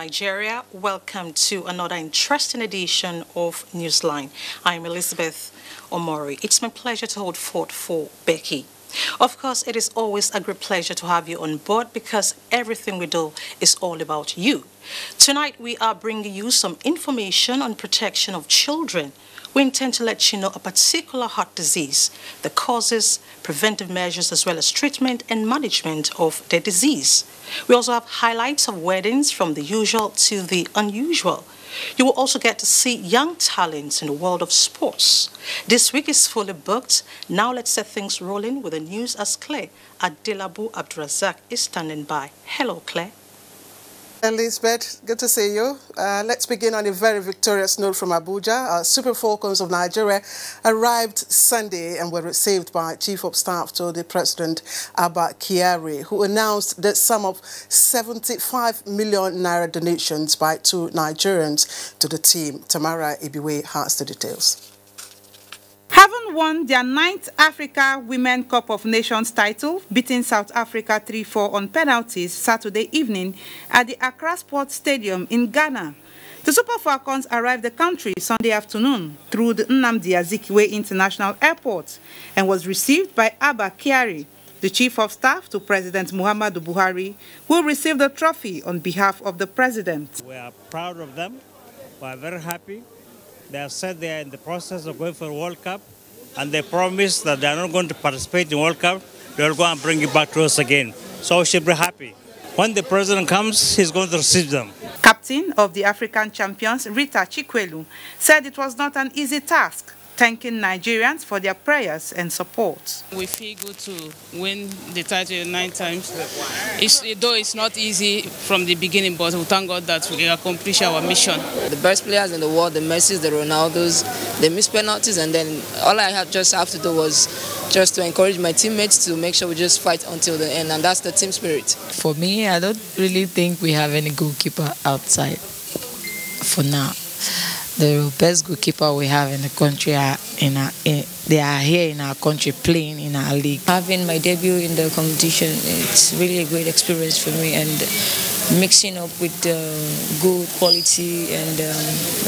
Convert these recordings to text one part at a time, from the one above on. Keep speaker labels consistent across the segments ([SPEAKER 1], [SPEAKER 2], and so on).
[SPEAKER 1] Nigeria. Welcome to another interesting edition of Newsline. I'm Elizabeth Omori. It's my pleasure to hold fort for Becky. Of course, it is always a great pleasure to have you on board because everything we do is all about you. Tonight, we are bringing you some information on protection of children. We intend to let you know a particular heart disease, the causes, preventive measures, as well as treatment and management of the disease. We also have highlights of weddings from the usual to the unusual. You will also get to see young talents in the world of sports. This week is fully booked. Now let's set things rolling with the news as Claire Adelabu Abdurazak is standing by. Hello, Claire.
[SPEAKER 2] Elizabeth, good to see you. Let's begin on a very victorious note from Abuja. Super Falcons of Nigeria arrived Sunday and were received by Chief of Staff to the President, Calabar Carnival, who announced the sum of 75 million naira donations by 2 Nigerians to the team. Tamara Ibiwe has the details.
[SPEAKER 3] Having won their 9th Africa Women Cup of Nations title, beating South Africa 3-4 on penalties Saturday evening at the Accra Sports Stadium in Ghana, the Super Falcons arrived the country Sunday afternoon through the Nnamdi Azikiwe International Airport and was received by Calabar Carnival, the Chief of Staff to President Muhammadu Buhari, who received the trophy on behalf of the President.
[SPEAKER 4] We are proud of them. We are very happy. They have said they are in the process of going for a World Cup, and they promised that they are not going to participate in World Cup. They will go and bring it back to us again. So we should be happy. When the president comes, he's going to receive them.
[SPEAKER 3] Captain of the African champions, Rita Chikwelu, said it was not an easy task, thanking Nigerians for their prayers and support.
[SPEAKER 5] We feel good to win the title 9 times. Though it's not easy from the beginning, but we thank God that we accomplish our mission.
[SPEAKER 6] The best players in the world, the Messis, the Ronaldos, they miss penalties, and then all I just have to do was just to encourage my teammates to make sure we just fight until the end, and that's the team spirit.
[SPEAKER 7] For me, I don't really think we have any goalkeeper outside for now. The best goalkeeper we have in the country they are here in our country playing in our league.
[SPEAKER 8] Having my debut in the competition, it's really a great experience for me, and mixing up with good quality and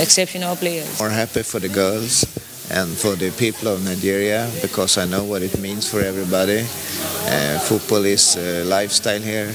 [SPEAKER 8] exceptional players.
[SPEAKER 9] More happy for the girls and for the people of Nigeria because I know what it means for everybody. Football is a lifestyle here.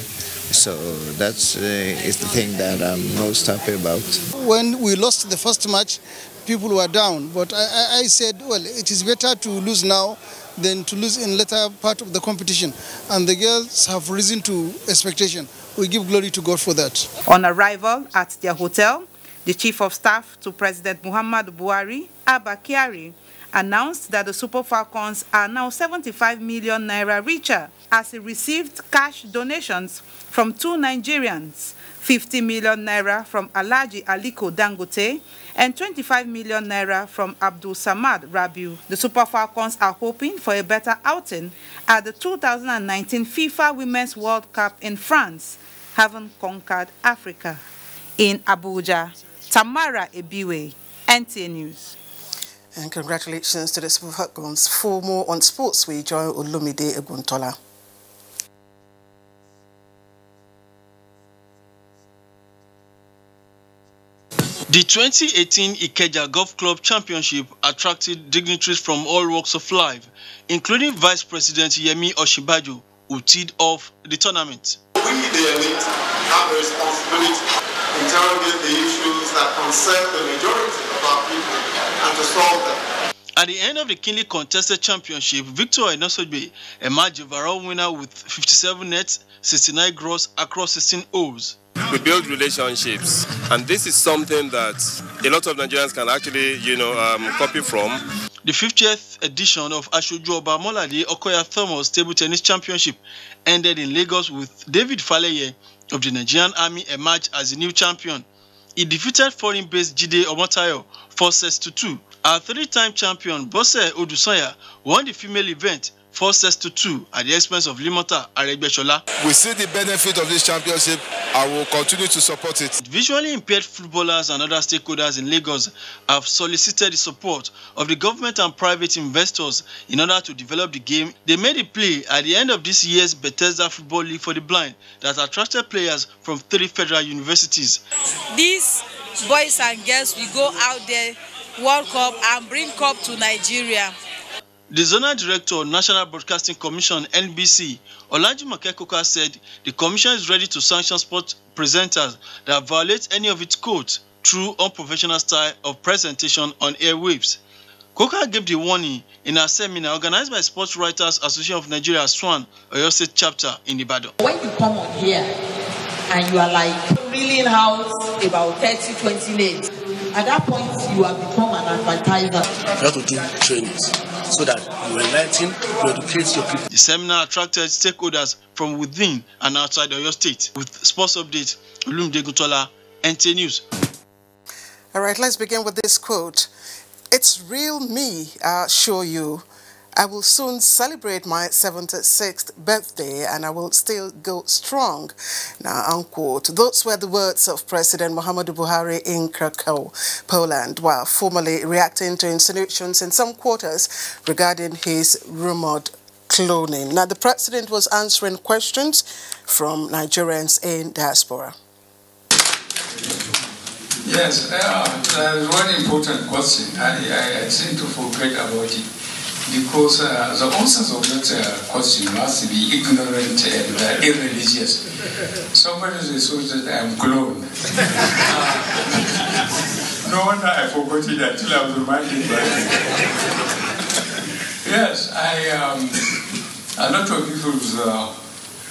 [SPEAKER 9] So that's is the thing that I'm most happy about.
[SPEAKER 10] When we lost the first match, people were down. But I said, well, it is better to lose now than to lose in later part of the competition. And the girls have risen to expectation. We give glory to God for that.
[SPEAKER 3] On arrival at their hotel, the Chief of Staff to President Muhammadu Buhari, Calabar Carnival, announced that the Super Falcons are now 75 million naira richer as he received cash donations from 2 Nigerians, 50 million naira from Alhaji Aliko Dangote and 25 million naira from Abdul Samad Rabiu. The Super Falcons are hoping for a better outing at the 2019 FIFA Women's World Cup in France, having conquered Africa. In Abuja, Tamara Ibiwe, NTA News.
[SPEAKER 2] And congratulations to the Super Falcons. For more on sports, we join Olumide Eguntola.
[SPEAKER 11] The 2018 Ikeja Golf Club Championship attracted dignitaries from all walks of life, including Vice President Yemi Osinbajo, who teed off the tournament.
[SPEAKER 12] We, the elite, have a responsibility to interrogate the issues that concern the majority of our people and to solve them.
[SPEAKER 11] At the end of the keenly contested championship, Victor Enosogbe emerged overall winner with 57 nets, 69 gross across 16 holes.
[SPEAKER 13] We build relationships, and this is something that a lot of Nigerians can actually, copy from.
[SPEAKER 11] The 50th edition of Asoju Oba Molade Okoya Thomas Table Tennis Championship ended in Lagos with David Faleye of the Nigerian Army emerged as the new champion. He defeated foreign-based Jide Omotayo 4 sets to 2. Our 3-time champion Bose Odusanya won the female event 4-2 at the expense of Limota Aregbesola.
[SPEAKER 14] We see the benefit of this championship and will continue to support it.
[SPEAKER 11] Visually impaired footballers and other stakeholders in Lagos have solicited the support of the government and private investors in order to develop the game. They made a play at the end of this year's Bethesda Football League for the Blind that attracted players from 3 federal universities.
[SPEAKER 15] These boys and girls will go out there, World Cup, and bring cup to Nigeria.
[SPEAKER 11] The Zonal Director of National Broadcasting Commission, NBC, Olajumoke Koka, said the commission is ready to sanction sport presenters that violate any of its codes through unprofessional style of presentation on airwaves. Koka gave the warning in a seminar organized by Sports Writers Association of Nigeria, SWAN, Oyo State chapter in Ibadan.
[SPEAKER 16] When you come on here and you are like reeling out about 30-20 names, at that point you have become an advertiser.
[SPEAKER 17] You have to do trainings so that you enlighten, you educate your people.
[SPEAKER 11] The seminar attracted stakeholders from within and outside Oyo State. With sports update, Olumide Gutola, NTA News.
[SPEAKER 2] All right, let's begin with this quote. It's real me, I assure you. I will soon celebrate my 76th birthday and I will still go strong. Now, unquote. Those were the words of President Muhammadu Buhari in Krakow, Poland, while formally reacting to insinuations in some quarters regarding his rumored cloning. Now, the president was answering questions from Nigerians in diaspora.
[SPEAKER 18] Yes, there is one important question. I seem to forget about it. Because the answers of that question must be ignorant and irreligious. Somebody says that I am cloned. No wonder I forgot it until I was reminded by it. Yes, a lot of people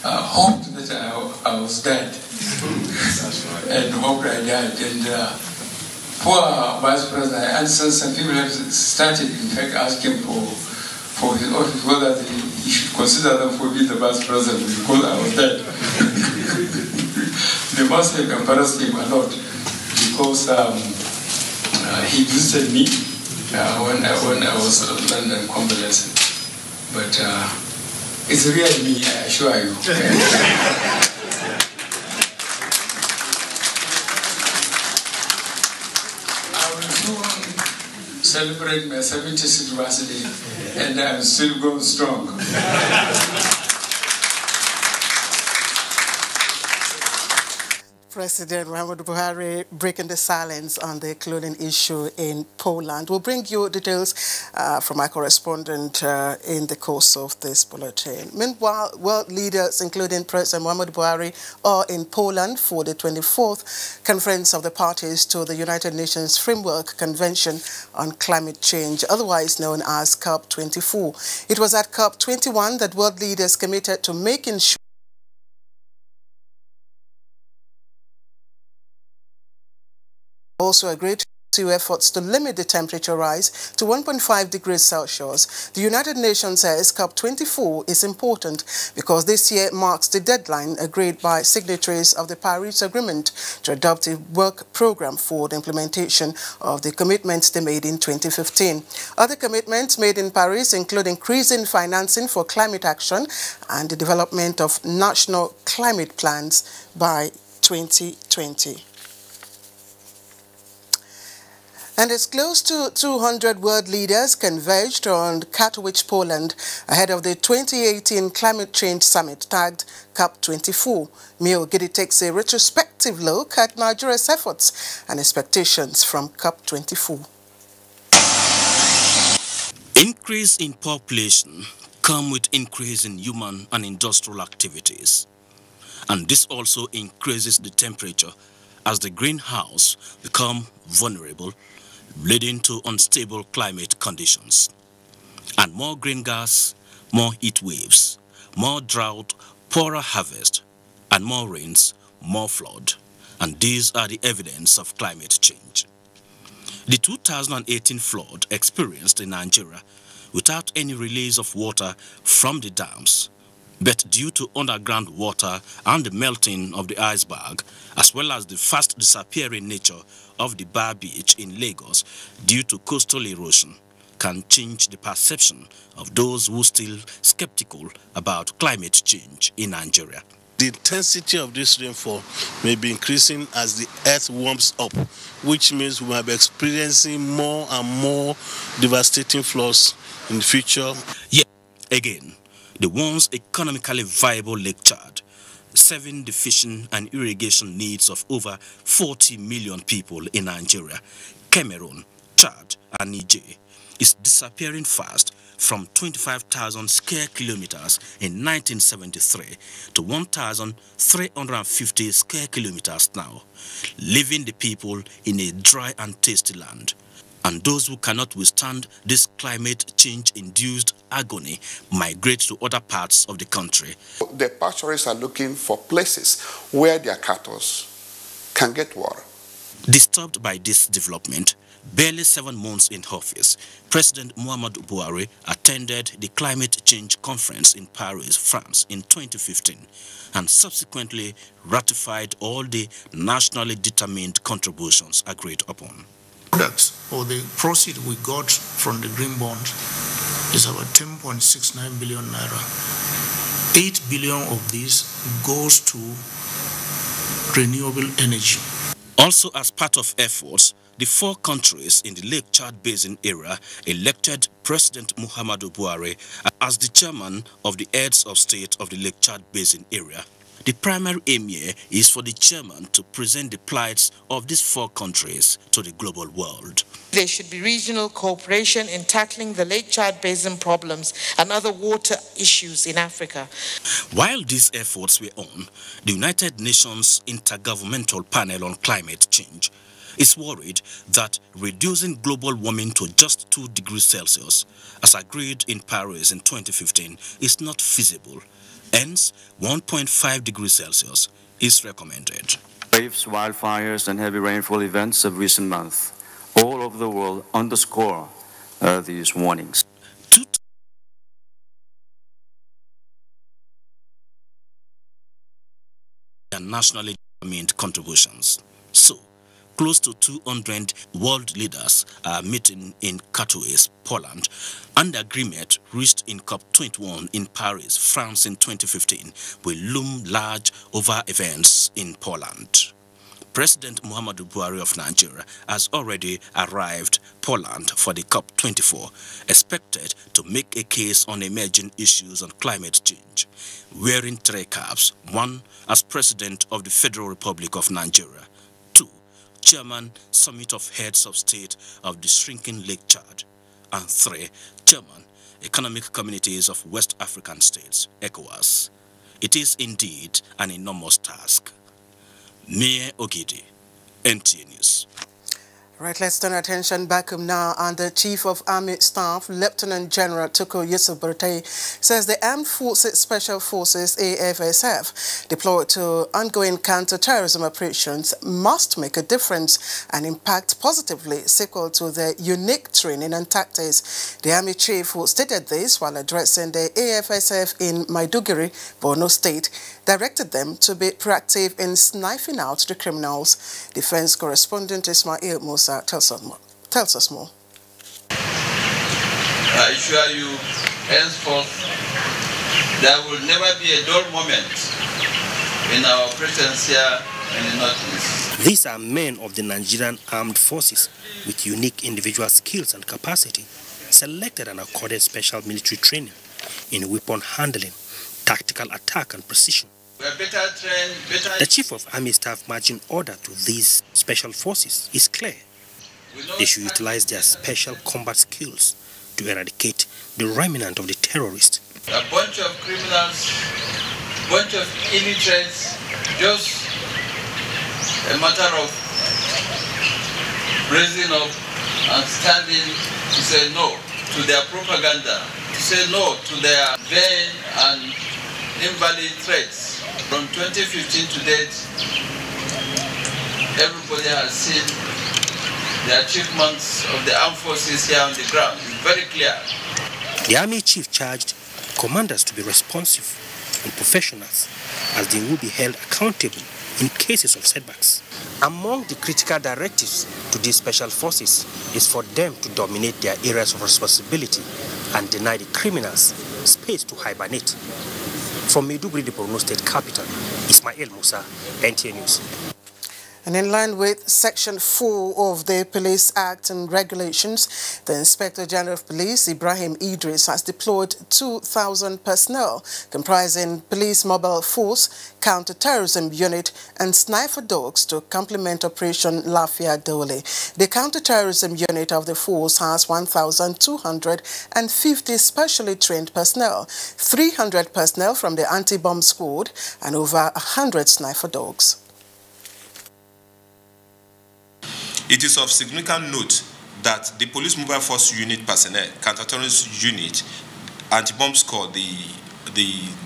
[SPEAKER 18] hoped that I was dead. And hoped I died. And poor Vice President, I understand some people have started, in fact, asking for his office whether he should consider them for being the Vice President because I was dead. They must have embarrassed him a lot because he visited me when I was in London convalescent. But it's really me, I assure you. Celebrate my 76th birthday, and I'm still going strong.
[SPEAKER 2] President Muhammadu Buhari breaking the silence on the cloning issue in Poland. We'll bring you details from my correspondent in the course of this bulletin. Meanwhile, world leaders, including President Muhammadu Buhari, are in Poland for the 24th Conference of the Parties to the United Nations Framework Convention on Climate Change, otherwise known as COP24. It was at COP21 that world leaders committed to making sure also agreed to efforts to limit the temperature rise to 1.5 degrees Celsius. The United Nations says COP24 is important because this year marks the deadline agreed by signatories of the Paris Agreement to adopt a work program for the implementation of the commitments they made in 2015. Other commitments made in Paris include increasing financing for climate action and the development of national climate plans by 2020. And it's close to 200 world leaders converged on Katowice, Poland, ahead of the 2018 Climate Change Summit tagged COP24. Mio Gidi takes a retrospective look at Nigeria's efforts and expectations from COP24.
[SPEAKER 19] Increase in population come with increase in human and industrial activities. And this also increases the temperature as the greenhouse become vulnerable, leading to unstable climate conditions. And more green gas, more heat waves, more drought, poorer harvest, and more rains, more flood. And these are the evidence of climate change. The 2018 flood experienced in Nigeria without any release of water from the dams, but due to underground water and the melting of the iceberg, as well as the fast disappearing nature of the Bar Beach in Lagos due to coastal erosion, can change the perception of those who still skeptical about climate change in Nigeria.
[SPEAKER 17] The intensity of this rainfall may be increasing as the earth warms up, which means we might be experiencing more and more devastating floods in the future.
[SPEAKER 19] Yet, again, the once economically viable Lake Chad, serving the fishing and irrigation needs of over 40 million people in Nigeria, Cameroon, Chad, and Niger, is disappearing fast from 25,000 square kilometers in 1973 to 1,350 square kilometers now, leaving the people in a dry and tasty land. And those who cannot withstand this climate change-induced agony migrate to other parts of the country.
[SPEAKER 20] The pasturists are looking for places where their cattle can get water.
[SPEAKER 19] Disturbed by this development, barely 7 months in office, President Muhammadu Buhari attended the Climate Change Conference in Paris, France in 2015 and subsequently ratified all the nationally determined contributions agreed upon.
[SPEAKER 21] Products or the proceed we got from the green bond is about 10.69 billion naira. 8 billion of this goes to renewable energy.
[SPEAKER 19] Also, as part of efforts, the 4 countries in the Lake Chad Basin area elected President Muhammadu Buhari as the chairman of the heads of state of the Lake Chad Basin area. The primary aim here is for the chairman to present the plights of these 4 countries to the global world.
[SPEAKER 22] There should be regional cooperation in tackling the Lake Chad Basin problems and other water issues in Africa.
[SPEAKER 19] While these efforts were on, the United Nations Intergovernmental Panel on Climate Change is worried that reducing global warming to just 2 degrees Celsius, as agreed in Paris in 2015, is not feasible. Hence, 1.5 degrees Celsius is recommended.
[SPEAKER 23] Waves, wildfires, and heavy rainfall events of recent months all over the world underscore these warnings.
[SPEAKER 19] And nationally determined contributions. So, close to 200 world leaders are meeting in Katowice, Poland, and the agreement reached in COP21 in Paris, France in 2015 will loom large over events in Poland. President Muhammadu Buhari of Nigeria has already arrived Poland for the COP24, expected to make a case on emerging issues on climate change, wearing 3 caps: 1 as President of the Federal Republic of Nigeria, 2 Chairman Summit of Heads of State of the shrinking Lake Chad, and 3 Chairman Economic Communities of West African States, ECOWAS. It is indeed an enormous task. Mie Ogidi, NTA News.
[SPEAKER 2] Right, let's turn our attention back home now. And the Chief of Army Staff, Lieutenant General Tukur Yusuf Buratai, says the Armed Forces Special Forces, AFSF, deployed to ongoing counter-terrorism operations must make a difference and impact positively sequel to their unique training and tactics. The Army Chief, who stated this while addressing the AFSF in Maiduguri, Borno State, directed them to be proactive in sniffing out the criminals. Defense correspondent Ismail Musa tells us more.
[SPEAKER 24] I assure you, henceforth, there will never be a dull moment in our presence here in the Northeast.
[SPEAKER 25] These are men of the Nigerian Armed Forces with unique individual skills and capacity, selected and accorded special military training in weapon handling, tactical attack and precision.
[SPEAKER 24] We are better trained,
[SPEAKER 25] The Chief of Army Staff marching order to these special forces is clear. They should utilize their special combat skills to eradicate the remnant of the terrorists.
[SPEAKER 24] A bunch of criminals, bunch of illiterates, just a matter of raising up and standing to say no to their propaganda, to say no to their vain and invalid threats. From 2015 to date, everybody has seen the achievements of the armed forces here on the ground. It's very clear.
[SPEAKER 25] The Army Chief charged commanders to be responsive and professionals, as they will be held accountable in cases of setbacks. Among the critical directives to these special forces is for them to dominate their areas of responsibility and deny the criminals space to hibernate. From Maiduguri, the Borno State capital, Ismail Musa, NTA News.
[SPEAKER 2] And in line with Section 4 of the Police Act and Regulations, the Inspector General of Police, Ibrahim Idris, has deployed 2,000 personnel comprising Police Mobile Force, Counter-Terrorism Unit and Sniper Dogs to complement Operation Lafia Dole. The Counter-Terrorism Unit of the force has 1,250 specially trained personnel, 300 personnel from the Anti-Bomb Squad and over 100 Sniper Dogs.
[SPEAKER 1] It is of significant note that the Police Mobile Force Unit personnel, Counter-Terrorism Unit, Anti-Bomb Squad, the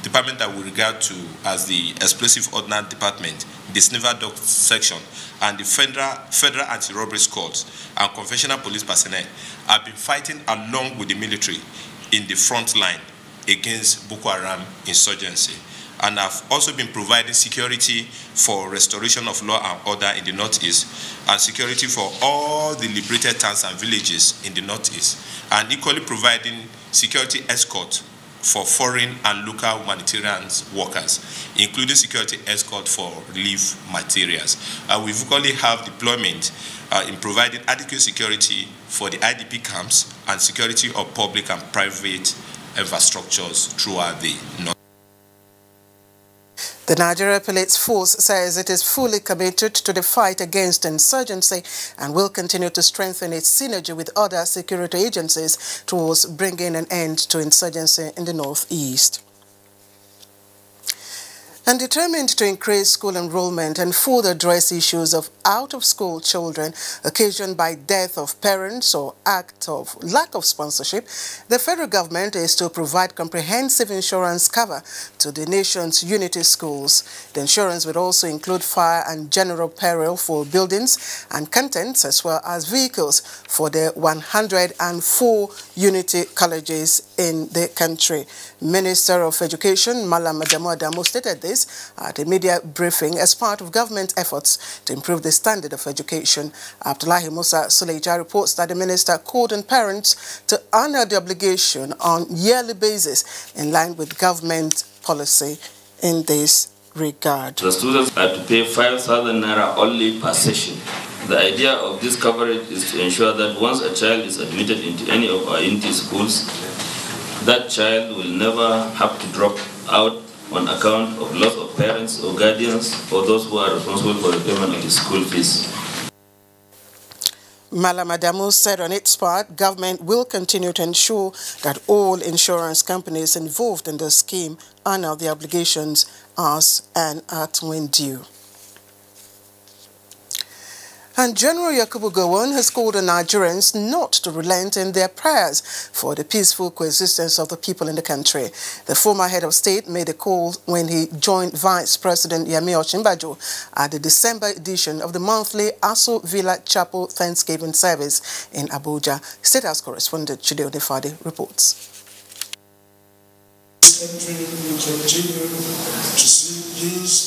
[SPEAKER 1] department that we regard to as the Explosive Ordnance Department, the Sniper Dog Section, and the Federal Anti-Robbery Squads and conventional police personnel have been fighting along with the military in the front line against Boko Haram insurgency, and have also been providing security for restoration of law and order in the Northeast, and security for all the liberated towns and villages in the Northeast, and equally providing security escort for foreign and local humanitarian workers, including security escort for relief materials. We equally have deployment in providing adequate security for the IDP camps and security of public and private infrastructures throughout the North.
[SPEAKER 2] The Nigeria Police Force says it is fully committed to the fight against insurgency and will continue to strengthen its synergy with other security agencies towards bringing an end to insurgency in the Northeast. And determined to increase school enrollment and further address issues of out-of-school children occasioned by death of parents or act of lack of sponsorship, the federal government is to provide comprehensive insurance cover to the nation's unity schools. The insurance would also include fire and general peril for buildings and contents, as well as vehicles for the 104 unity colleges in the country. Minister of Education, Malam Adamu stated this at a media briefing as part of government efforts to improve the standard of education. Abdullahi Musa Suleja reports that the minister called on parents to honor the obligation on yearly basis in line with government policy in this regard.
[SPEAKER 4] The students are to pay 5,000 naira only per session. The idea of this coverage is to ensure that once a child is admitted into any of our unity schools, that child will never have to drop out on account of loss of parents or guardians or those who are responsible for the payment of the school fees.
[SPEAKER 2] Malam Adamu said on its part, government will continue to ensure that all insurance companies involved in the scheme honor their obligations as and at when due. And General Yakubu Gowon has called on Nigerians not to relent in their prayers for the peaceful coexistence of the people in the country. The former head of state made a call when he joined Vice President Yemi Osinbajo at the December edition of the monthly Aso Villa Chapel Thanksgiving service in Abuja. State House correspondent Chide Onifade reports.
[SPEAKER 5] This country will continue to see peace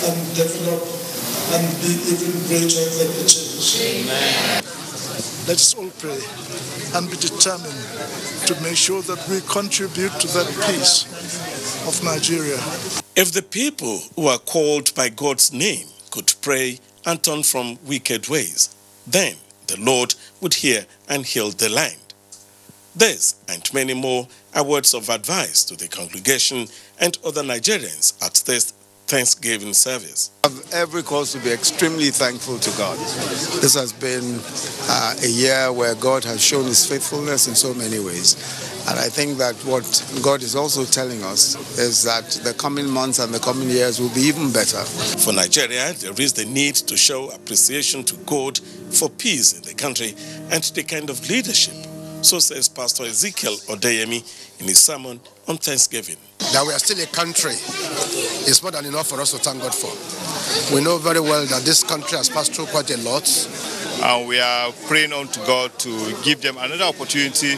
[SPEAKER 5] and develop and be even greater than it is. Amen.
[SPEAKER 6] Let us all pray and be determined to make sure that we contribute to that peace of Nigeria.
[SPEAKER 7] If the people who are called by God's name could pray and turn from wicked ways, then the Lord would hear and heal the land. This and many more are words of advice to the congregation and other Nigerians at this Thanksgiving service.
[SPEAKER 26] I have every cause to be extremely thankful to God. This has been a year where God has shown his faithfulness in so many ways. And I think that what God is also telling us is that the coming months and the coming years will be even better.
[SPEAKER 7] For Nigeria, there is the need to show appreciation to God for peace in the country and the kind of leadership. So says Pastor Ezekiel Odeyemi in his sermon on Thanksgiving.
[SPEAKER 27] That we are still a country is more than enough for us to thank God for. We know very well that this country has passed through quite a lot.
[SPEAKER 3] And we are praying unto God to give them another opportunity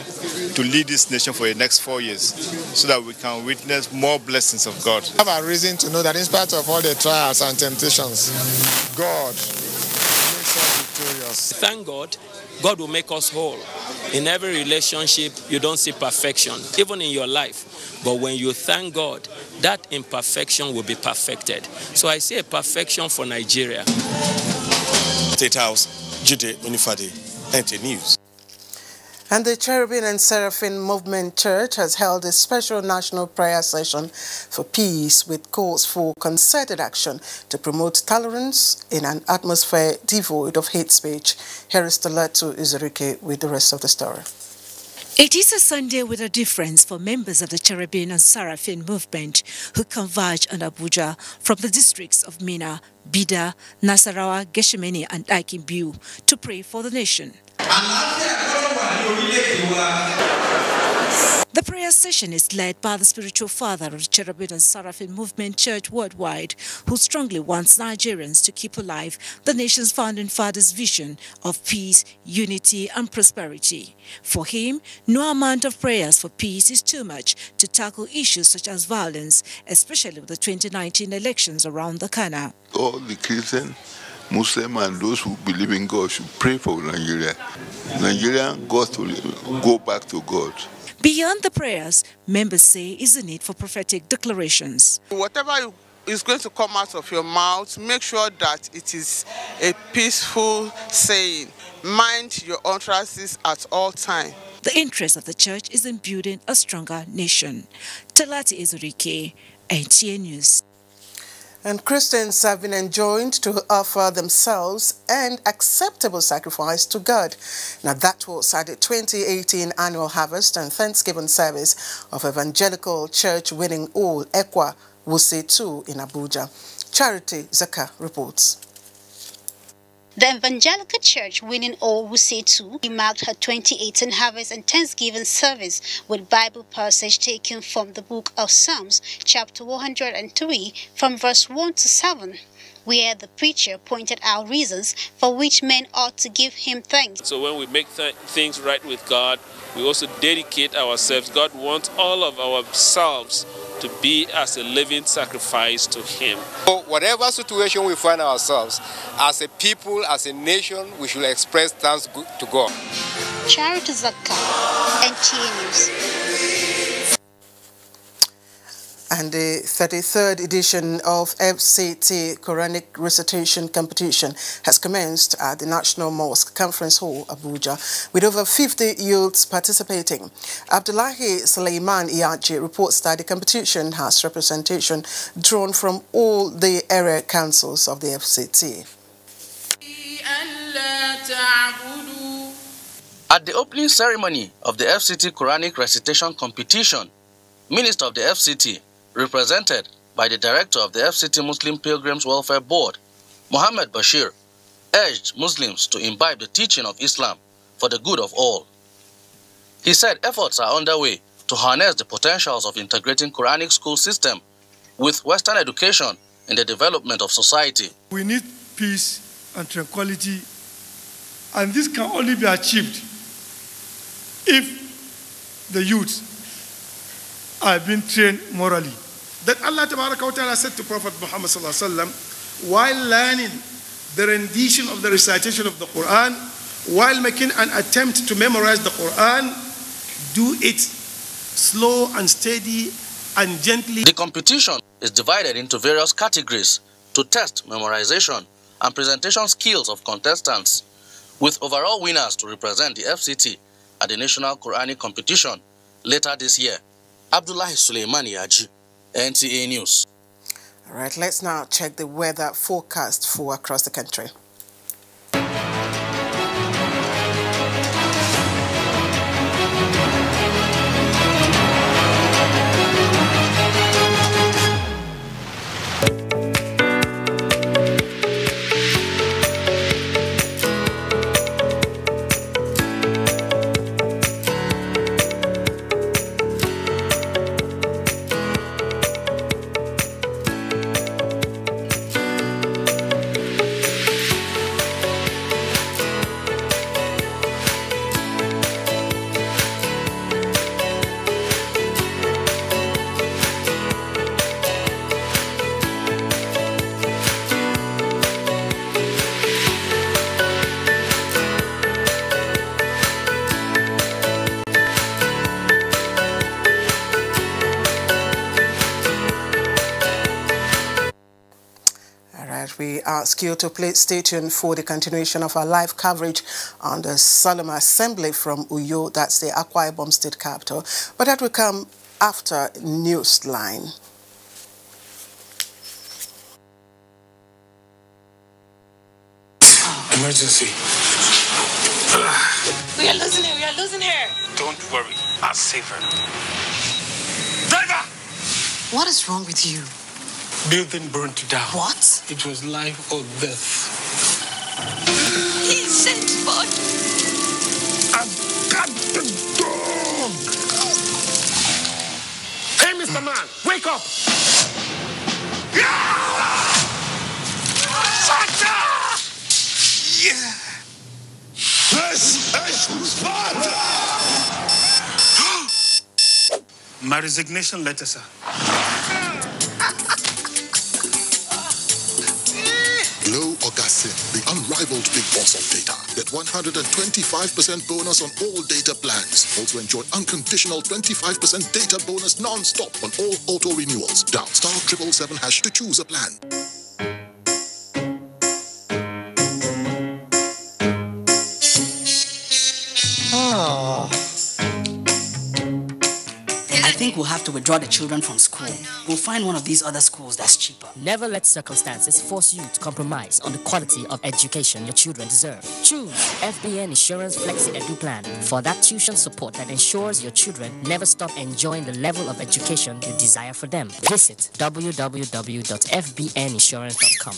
[SPEAKER 3] to lead this nation for the next 4 years so that we can witness more blessings of God.
[SPEAKER 27] I have a reason to know that in spite of all the trials and temptations, God makes us victorious.
[SPEAKER 8] Thank God, God will make us whole. In every relationship, you don't see perfection, even in your life. But when you thank God, that imperfection will be perfected. So I see a perfection for Nigeria.
[SPEAKER 7] State House, Jude Unifade, NT News.
[SPEAKER 2] And the Cherubim and Seraphim Movement Church has held a special national prayer session for peace with calls for concerted action to promote tolerance in an atmosphere devoid of hate speech. Here is Talatu Izurike with the rest of the story.
[SPEAKER 9] It is a Sunday with a difference for members of the Cherubim and Seraphim movement who converge on Abuja from the districts of Mina, Bida, Nasarawa, Geshemeni and Aikimbiu to pray for the nation. The prayer session is led by the spiritual father of the Cherubim and Seraphim Movement Church worldwide, who strongly wants Nigerians to keep alive the nation's founding father's vision of peace, unity and prosperity. For him, no amount of prayers for peace is too much to tackle issues such as violence, especially with the 2019 elections around the corner.
[SPEAKER 10] All the Christians, Muslim and those who believe in God should pray for Nigeria. Nigerian got to go back to God.
[SPEAKER 9] Beyond the prayers, members say is the need for prophetic declarations.
[SPEAKER 12] Whatever is going to come out of your mouth, make sure that it is a peaceful saying. Mind your utterances at all times.
[SPEAKER 9] The interest of the church is in building a stronger nation. Talati Izurike, NTA News.
[SPEAKER 2] And Christians have been enjoined to offer themselves an acceptable sacrifice to God. Now that was at the 2018 annual harvest and Thanksgiving service of Evangelical Church Winning All Ekwa Wuse 2 in Abuja. Charity Zaka reports.
[SPEAKER 13] The Evangelical Church Winning All Wuse 2 marked her 2018 harvest and Thanksgiving service with Bible passage taken from the book of Psalms, chapter 103, from verse 1 to 7, where the preacher pointed out reasons for which men ought to give him thanks.
[SPEAKER 14] So when we make things right with God, we also dedicate ourselves. God wants all of ourselves to be as a living sacrifice to Him.
[SPEAKER 28] So whatever situation we find ourselves, as a people, as a nation, we should express thanks to God.
[SPEAKER 13] Charity Zaka, NTA News.
[SPEAKER 2] And the 33rd edition of FCT Quranic recitation competition has commenced at the National Mosque Conference Hall, Abuja, with over 50 youths participating. Abdullahi Suleiman Iyaji reports that the competition has representation drawn from all the area councils of the FCT.
[SPEAKER 29] At the opening ceremony of the FCT Quranic recitation competition, Minister of the FCT, represented by the Director of the FCT Muslim Pilgrims Welfare Board, Mohammed Bashir, urged Muslims to imbibe the teaching of Islam for the good of all. He said efforts are underway to harness the potentials of integrating Quranic school system with Western education in the development of society.
[SPEAKER 30] We need peace and tranquility, and this can only be achieved if the youth are being trained morally. That Allah Ta'ala said to Prophet Muhammad while learning the rendition of the recitation of the Quran, while making an attempt to memorize the Quran, do it slow and steady and gently.
[SPEAKER 29] The competition is divided into various categories to test memorization and presentation skills of contestants, with overall winners to represent the FCT at the National Quranic competition later this year. Abdullahi Suleiman Iyaji, NTA News.
[SPEAKER 2] All right, let's now check the weather forecast for across the country. right, we ask you to please stay tuned for the continuation of our live coverage on the solemn assembly from Uyo, that's the Akwa Ibom State capital. But that will come after Newsline.
[SPEAKER 11] Emergency.
[SPEAKER 15] We are losing her. We are losing her.
[SPEAKER 11] Don't worry. I'll save her. Driver!
[SPEAKER 15] What is wrong with you?
[SPEAKER 11] Building burned down.
[SPEAKER 15] What?
[SPEAKER 11] It was life or death.
[SPEAKER 15] He's dead, but
[SPEAKER 11] I've got the dog. Hey, Mr. Man, wake up! Yeah! This is Sparta! My resignation letter, sir.
[SPEAKER 16] Glow Augustin, the unrivaled big boss of data. Get 125% bonus on all data plans. Also enjoy unconditional 25% data bonus non-stop on all auto renewals. Dial *777# to choose a plan.
[SPEAKER 17] I think we'll have to withdraw the children from school. We'll find one of these other schools that's cheaper.
[SPEAKER 18] Never let circumstances force you to compromise on the quality of education your children deserve. Choose FBN Insurance Flexi Edu Plan for that tuition support that ensures your children never stop enjoying the level of education you desire for them. Visit www.fbninsurance.com.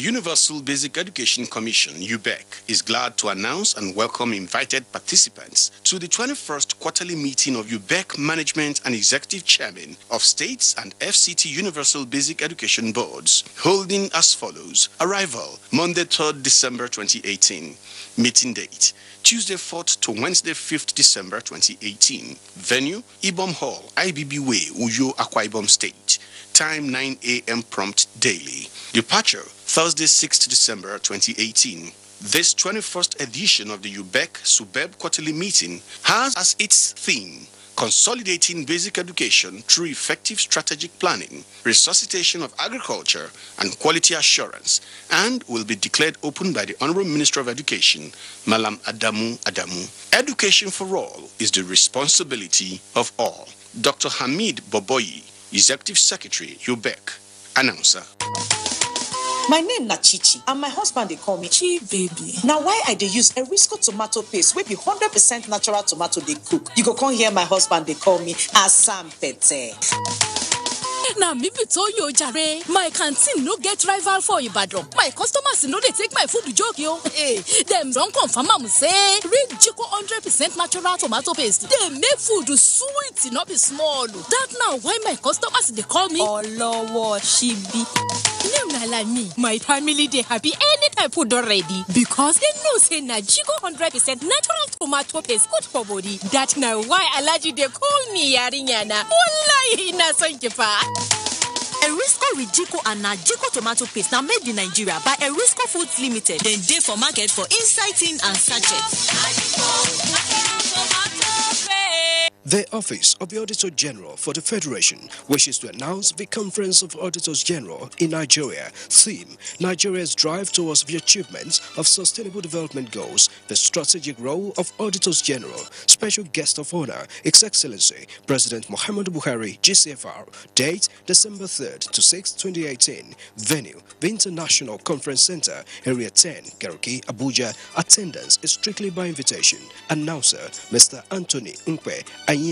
[SPEAKER 19] Universal Basic Education Commission, UBEC, is glad to announce and welcome invited participants to the 21st quarterly meeting of UBEC Management and Executive Chairman of States and FCT Universal Basic Education Boards, holding as follows. Arrival, Monday, 3rd December 2018. Meeting date, Tuesday 4th to Wednesday 5th December 2018. Venue, Ibom Hall, IBB Way, Uyo, Akwa Ibom State. Time 9 a.m. prompt daily. Departure, Thursday 6th December 2018. This 21st edition of the UBEC Subeb Quarterly Meeting has as its theme consolidating basic education through effective strategic planning, resuscitation of agriculture, and quality assurance, and will be declared open by the Honorable Minister of Education, Malam Adamu Adamu. Education for all is the responsibility of all. Dr. Hamid Boboyi, Executive Secretary, UBEC. Announcer.
[SPEAKER 20] My name na Chichi, and my husband they call me Chi Baby. Now why I dey use Erisco tomato paste wey be 100% natural tomato they cook? You go come hear my husband they call me Asam Pete.
[SPEAKER 21] Now me be tell you jare, my canteen no get rival for Ibadan. My customers no they take my food to joke yo. Hey, them don't confirm am say read Jiko 100% natural tomato paste. They make food sweet, not be small. That now why my customers they call me Olowo Shibi. Name na like me, my family they happy anytime food don ready because they know say na Jiko 100% natural tomato paste good for body. That now why allergy they call me yarinyana. Wallahi na son kifa.
[SPEAKER 22] Erisco with Jiko and Jiko tomato paste now made in Nigeria by Erisco Foods Limited. Then day for market for inside tin and sachets.
[SPEAKER 1] The Office of the Auditor General for the Federation wishes to announce the Conference of Auditors General in Nigeria. Theme: Nigeria's drive towards the achievement of sustainable development goals, the strategic role of Auditors General. Special guest of honor, His Excellency President Muhammadu Buhari, GCFR. Date: December 3rd to 6th, 2018. Venue: the International Conference Center, Area 10, Garki, Abuja. Attendance is strictly by invitation. Announcer, Mr. Anthony Nkwe Ayine,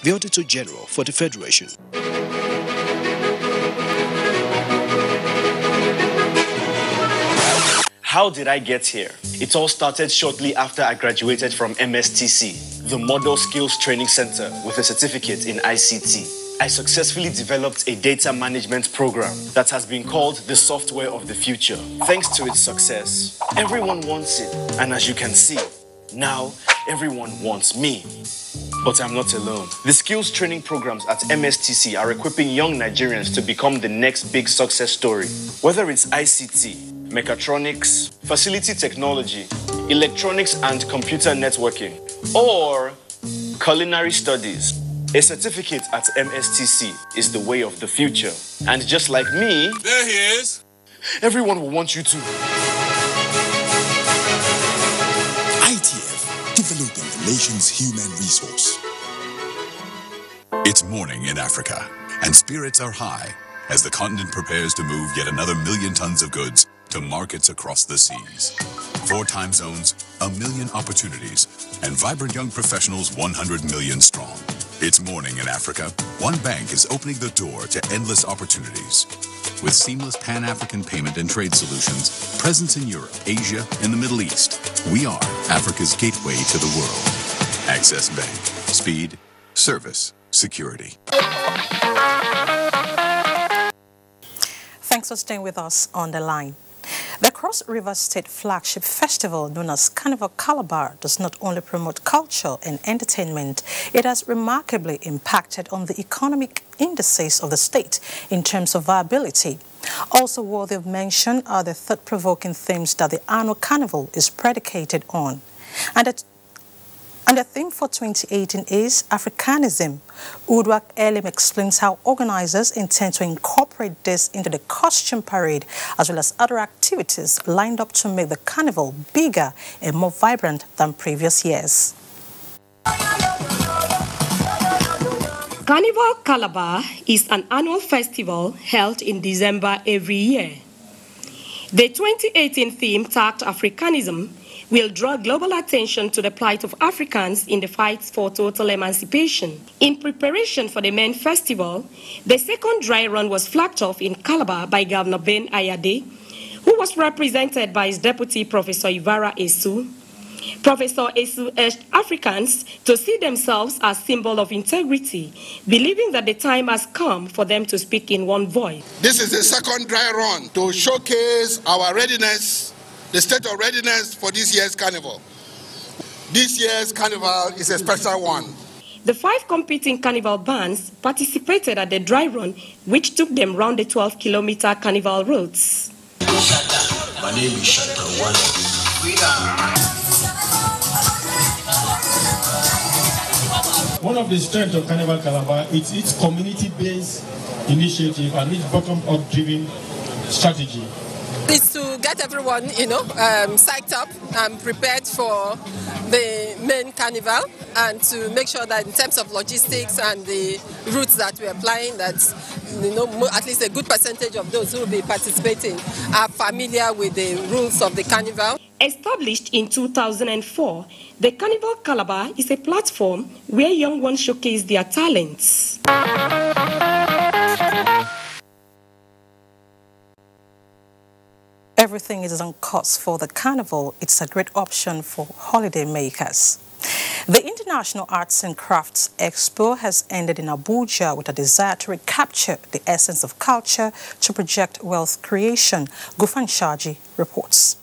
[SPEAKER 1] the Auditor General for the Federation.
[SPEAKER 3] How did I get here? It all started shortly after I graduated from MSTC, the Model Skills Training Center, with a certificate in ICT. I successfully developed a data management program that has been called the software of the future. Thanks to its success, everyone wants it, and as you can see, now everyone wants me. But I'm not alone. The skills training programs at MSTC are equipping young Nigerians to become the next big success story. Whether it's ICT, mechatronics, facility technology, electronics and computer networking, or culinary studies, a certificate at MSTC is the way of the future. And just like me, there he is. Everyone will want you to.
[SPEAKER 4] ITF, developing the nation's human resource. It's morning in Africa, and spirits are high as the continent prepares to move yet another 1 million tons of goods to markets across the seas. 4 time zones, 1 million opportunities, and vibrant young professionals 100 million strong. It's morning in Africa. One bank is opening the door to endless opportunities. With seamless Pan-African payment and trade solutions, presence in Europe, Asia, and the Middle East, we are Africa's gateway to the world. Access Bank. Speed, service, security.
[SPEAKER 5] Thanks for staying with us on the line. The Cross River State flagship festival known as Carnival Calabar does not only promote culture and entertainment, it has remarkably impacted on the economic indices of the state in terms of viability. Also worthy of mention are the thought-provoking themes that the annual carnival is predicated on. And the theme for 2018 is Africanism. Uduak Elim explains how organizers intend to incorporate this into the costume parade as well as other activities lined up to make the carnival bigger and more vibrant than previous years.
[SPEAKER 6] Carnival Calabar is an annual festival held in December every year. The 2018 theme, tagged Africanism, will draw global attention to the plight of Africans in the fight for total emancipation. In preparation for the main festival, the second dry run was flagged off in Calabar by Governor Ben Ayade, who was represented by his deputy, Professor Ivara Esu. Professor Esu urged Africans to see themselves as symbol of integrity, believing that the time has come for them to speak in one voice.
[SPEAKER 23] This is the second dry run to showcase our readiness, the state of readiness for this year's carnival. This year's carnival is a special one.
[SPEAKER 6] The 5 competing carnival bands participated at the dry run, which took them round the 12-kilometer carnival routes.
[SPEAKER 4] My name is Shanta.
[SPEAKER 30] One of the strengths of Carnival Calabar is its community-based initiative and its bottom-up driven strategy.
[SPEAKER 24] Is to get everyone, psyched up and prepared for the main carnival, and to make sure that in terms of logistics and the routes that we're applying, that at least a good percentage of those who will be participating are familiar with the rules of the carnival.
[SPEAKER 6] Established in 2004, the Carnival Calabar is a platform where young ones showcase their talents.
[SPEAKER 5] Everything is on course for the carnival. It's a great option for holiday makers. The International Arts and Crafts Expo has ended in Abuja with a desire to recapture the essence of culture to project wealth creation. Gufan Shaji reports.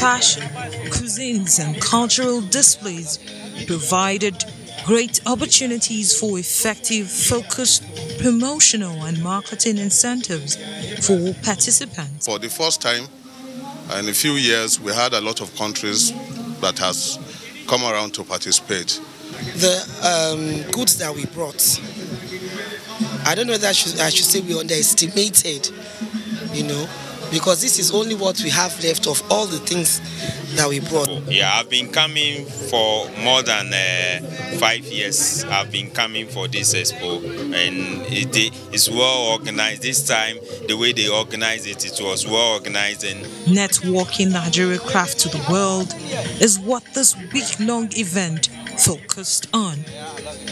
[SPEAKER 25] Fashion, cuisines and cultural displays provided great opportunities for effective, focused, promotional and marketing incentives for participants.
[SPEAKER 26] For the first time in a few years, we had a lot of countries that has
[SPEAKER 7] come around to participate.
[SPEAKER 8] The goods that we brought, I don't know that I should say we underestimated, because this is only what we have left of all the things that we brought.
[SPEAKER 9] Yeah, I've been coming for more than 5 years. I've been coming for this expo, and it's well organized. This time, the way they organized it, it was well organized. And
[SPEAKER 25] networking Nigeria craft to the world is what this week-long event focused on,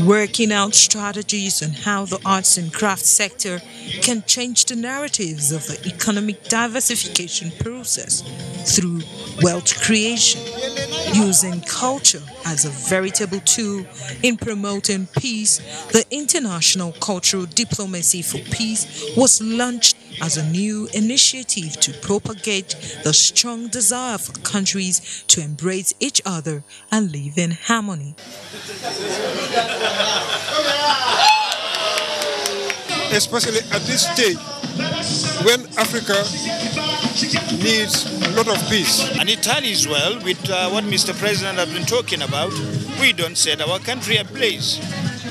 [SPEAKER 25] working out strategies on how the arts and crafts sector can change the narratives of the economic diversification process through wealth creation, using culture as a veritable tool in promoting peace. The International Cultural Diplomacy for Peace was launched as a new initiative to propagate the strong desire for countries to embrace each other and live in harmony.
[SPEAKER 10] Especially at this stage, when Africa needs a lot of peace.
[SPEAKER 12] And it tallies well with what Mr. President has been talking about. We don't set our country ablaze.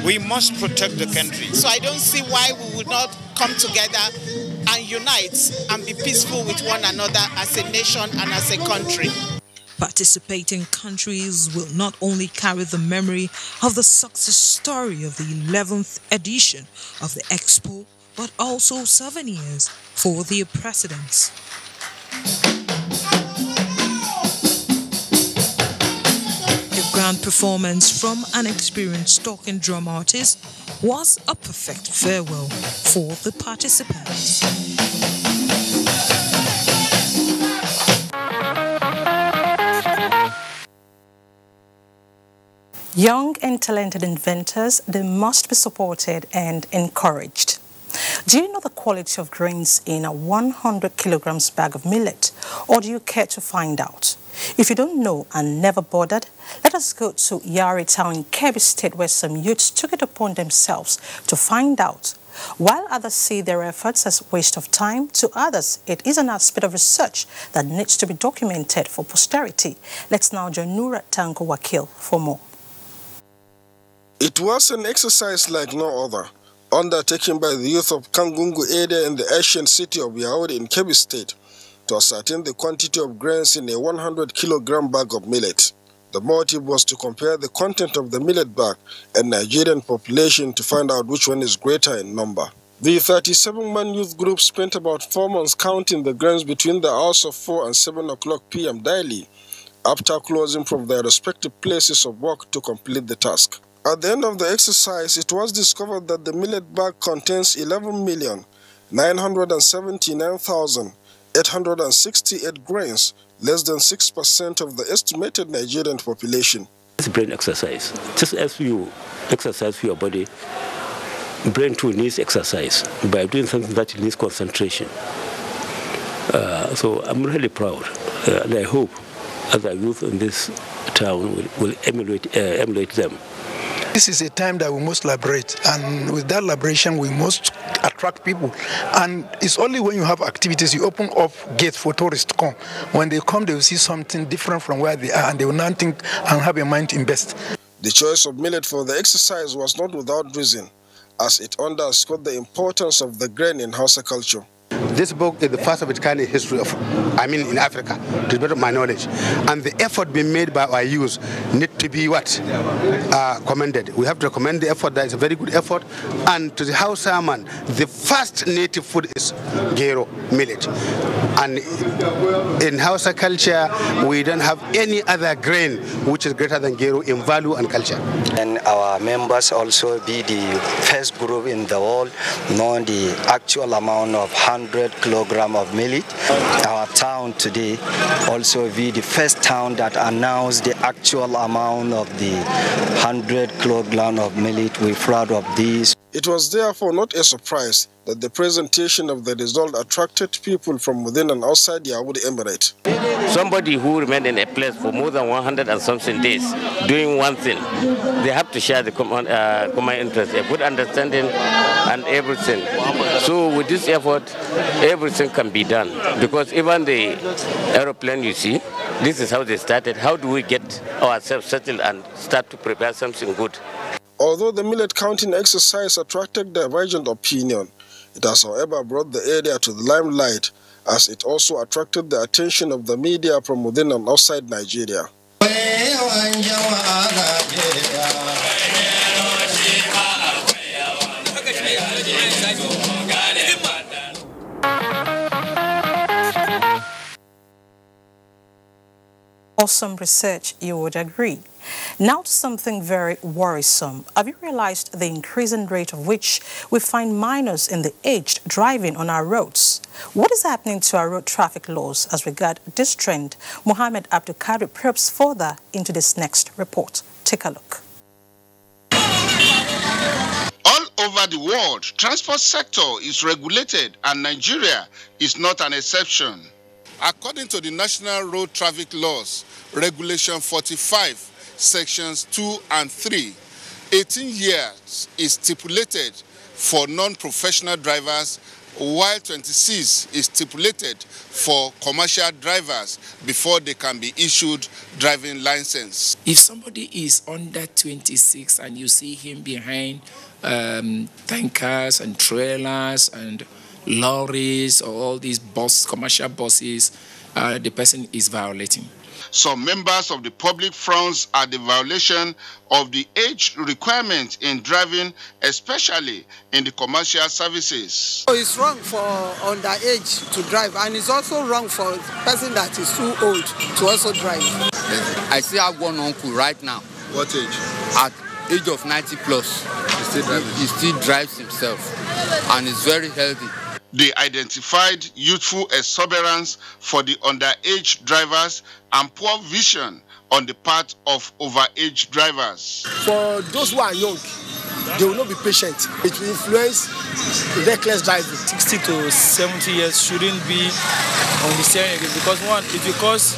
[SPEAKER 12] We must protect the country.
[SPEAKER 13] So I don't see why we would not come together and unite and be peaceful with one another as a nation and as a country.
[SPEAKER 25] Participating countries will not only carry the memory of the success story of the 11th edition of the Expo, but also souvenirs for their presidents. A grand performance from an experienced talking drum artist was a perfect farewell for the participants.
[SPEAKER 5] Young and talented inventors, they must be supported and encouraged. Do you know the quality of grains in a 100 kilograms bag of millet, or do you care to find out? If you don't know and never bothered, let us go to Yari Town in Kebbi State, where some youths took it upon themselves to find out. While others see their efforts as a waste of time, to others it is an aspect of research that needs to be documented for posterity. Let's now join Nura Tango Wakil for more.
[SPEAKER 14] It was an exercise like no other, undertaken by the youth of Kangungu area in the ancient city of Yaoundé in Kebbi State to ascertain the quantity of grains in a 100 kilogram bag of millet. The motive was to compare the content of the millet bag and Nigerian population to find out which one is greater in number. The 37-man youth group spent about 4 months counting the grains between the hours of 4 and 7 o'clock p.m. daily, after closing from their respective places of work to complete the task. At the end of the exercise, it was discovered that the millet bag contains 11,979,868 grains, less than 6% of the estimated Nigerian population.
[SPEAKER 26] It's brain exercise. Just as you exercise your body, brain too needs exercise by doing something that needs concentration. So I'm really proud, and I hope other youth in this town will emulate them.
[SPEAKER 27] This is a time that we must liberate, and with that liberation we must attract people. And it's only when you have activities, you open up gates for tourists to come. When they come, they will see something different from where they are, and they will not think and have a mind to invest.
[SPEAKER 14] The choice of millet for the exercise was not without reason, as it underscored the importance of the grain in Hausa culture.
[SPEAKER 28] This book is the first of its kind in history in Africa, to the best of my knowledge. And the effort being made by our youth need to be commended. We have to commend the effort. That is a very good effort. And to the Hausa man, the first native food is gero, millet. And in Hausa culture, we don't have any other grain which is greater than gero in value and culture.
[SPEAKER 31] And our members also be the first group in the world knowing the actual amount of 100 kilogram of millet. Our town today also be the first town that announced the actual amount of the 100 kilogram of millet. We're proud of this.
[SPEAKER 14] It was therefore not a surprise that the presentation of the result attracted people from within and outside the Yaoundé Emirate.
[SPEAKER 26] Somebody who remained in a place for more than 100 and something days doing one thing, they have to share the common interest, a good understanding and everything. So with this effort, everything can be done. Because even the aeroplane you see, this is how they started. How do we get ourselves settled and start to prepare something good.
[SPEAKER 14] Although the millet counting exercise attracted divergent opinion, it has, however, brought the area to the limelight, as it also attracted the attention of the media from within and outside Nigeria.
[SPEAKER 5] Awesome research, you would agree. Now to something very worrisome. Have you realized the increasing rate of which we find minors in the aged driving on our roads? What is happening to our road traffic laws as regards this trend? Mohammed Abdulkadir probes further into this next report. Take a look.
[SPEAKER 23] All over the world, transport sector is regulated, and Nigeria is not an exception. According to the National Road Traffic Laws, Regulation 45, Sections 2 and 3, 18 years is stipulated for non-professional drivers, while 26 is stipulated for commercial drivers before they can be issued driving license.
[SPEAKER 2] If somebody is under 26 and you see him behind tankers and trailers and lorries or all these commercial buses, the person is violating.
[SPEAKER 23] Some members of the public frowns at the violation of the age requirement in driving, especially in the commercial services.
[SPEAKER 7] So it's wrong for underage to drive, and it's also wrong for a person that is too old to also drive.
[SPEAKER 11] I still have one uncle right now.
[SPEAKER 23] What age?
[SPEAKER 11] At age of 90 plus. He still drives himself and is very healthy.
[SPEAKER 23] They identified youthful exuberance for the underage drivers and poor vision on the part of overage drivers.
[SPEAKER 15] For those who are young, they will not be patient. It will influence reckless driving.
[SPEAKER 2] 60 to 70 years shouldn't be on the steering again because one, it will cause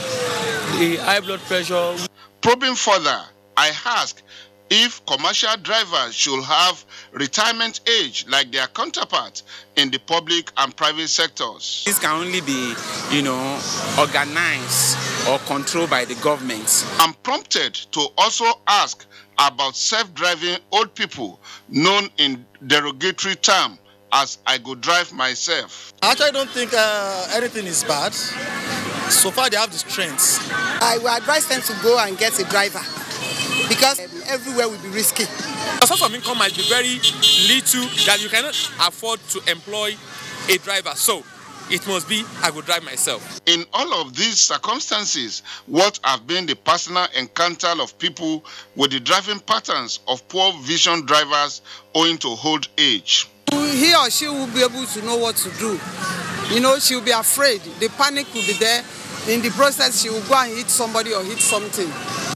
[SPEAKER 2] the high blood pressure.
[SPEAKER 23] Probing further, I ask if commercial drivers should have retirement age like their counterparts in the public and private sectors.
[SPEAKER 11] This can only be, organized or controlled by the government.
[SPEAKER 23] I'm prompted to also ask about self-driving old people, known in derogatory term as I go drive myself.
[SPEAKER 15] I actually don't think anything is bad. So far they have the strengths.
[SPEAKER 7] I will advise them to go and get a driver, because everywhere will be risky.
[SPEAKER 16] The source of income might be very little that you cannot afford to employ a driver. So it must be, I will drive myself.
[SPEAKER 23] In all of these circumstances, what have been the personal encounter of people with the driving patterns of poor vision drivers owing to old age?
[SPEAKER 7] He or she will be able to know what to do. She will be afraid. The panic will be there. In the process, she will go and hit somebody or hit something.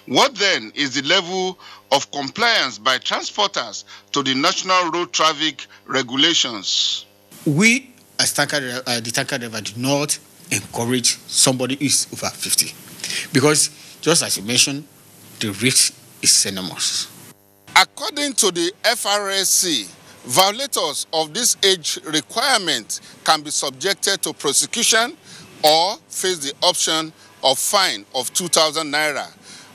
[SPEAKER 23] What then is the level of compliance by transporters to the national road traffic regulations?
[SPEAKER 15] We, as the tanker driver, do not encourage somebody who is over 50. Because, just as you mentioned, the risk is enormous.
[SPEAKER 23] According to the FRSC, violators of this age requirement can be subjected to prosecution or face the option of fine of 2,000 naira,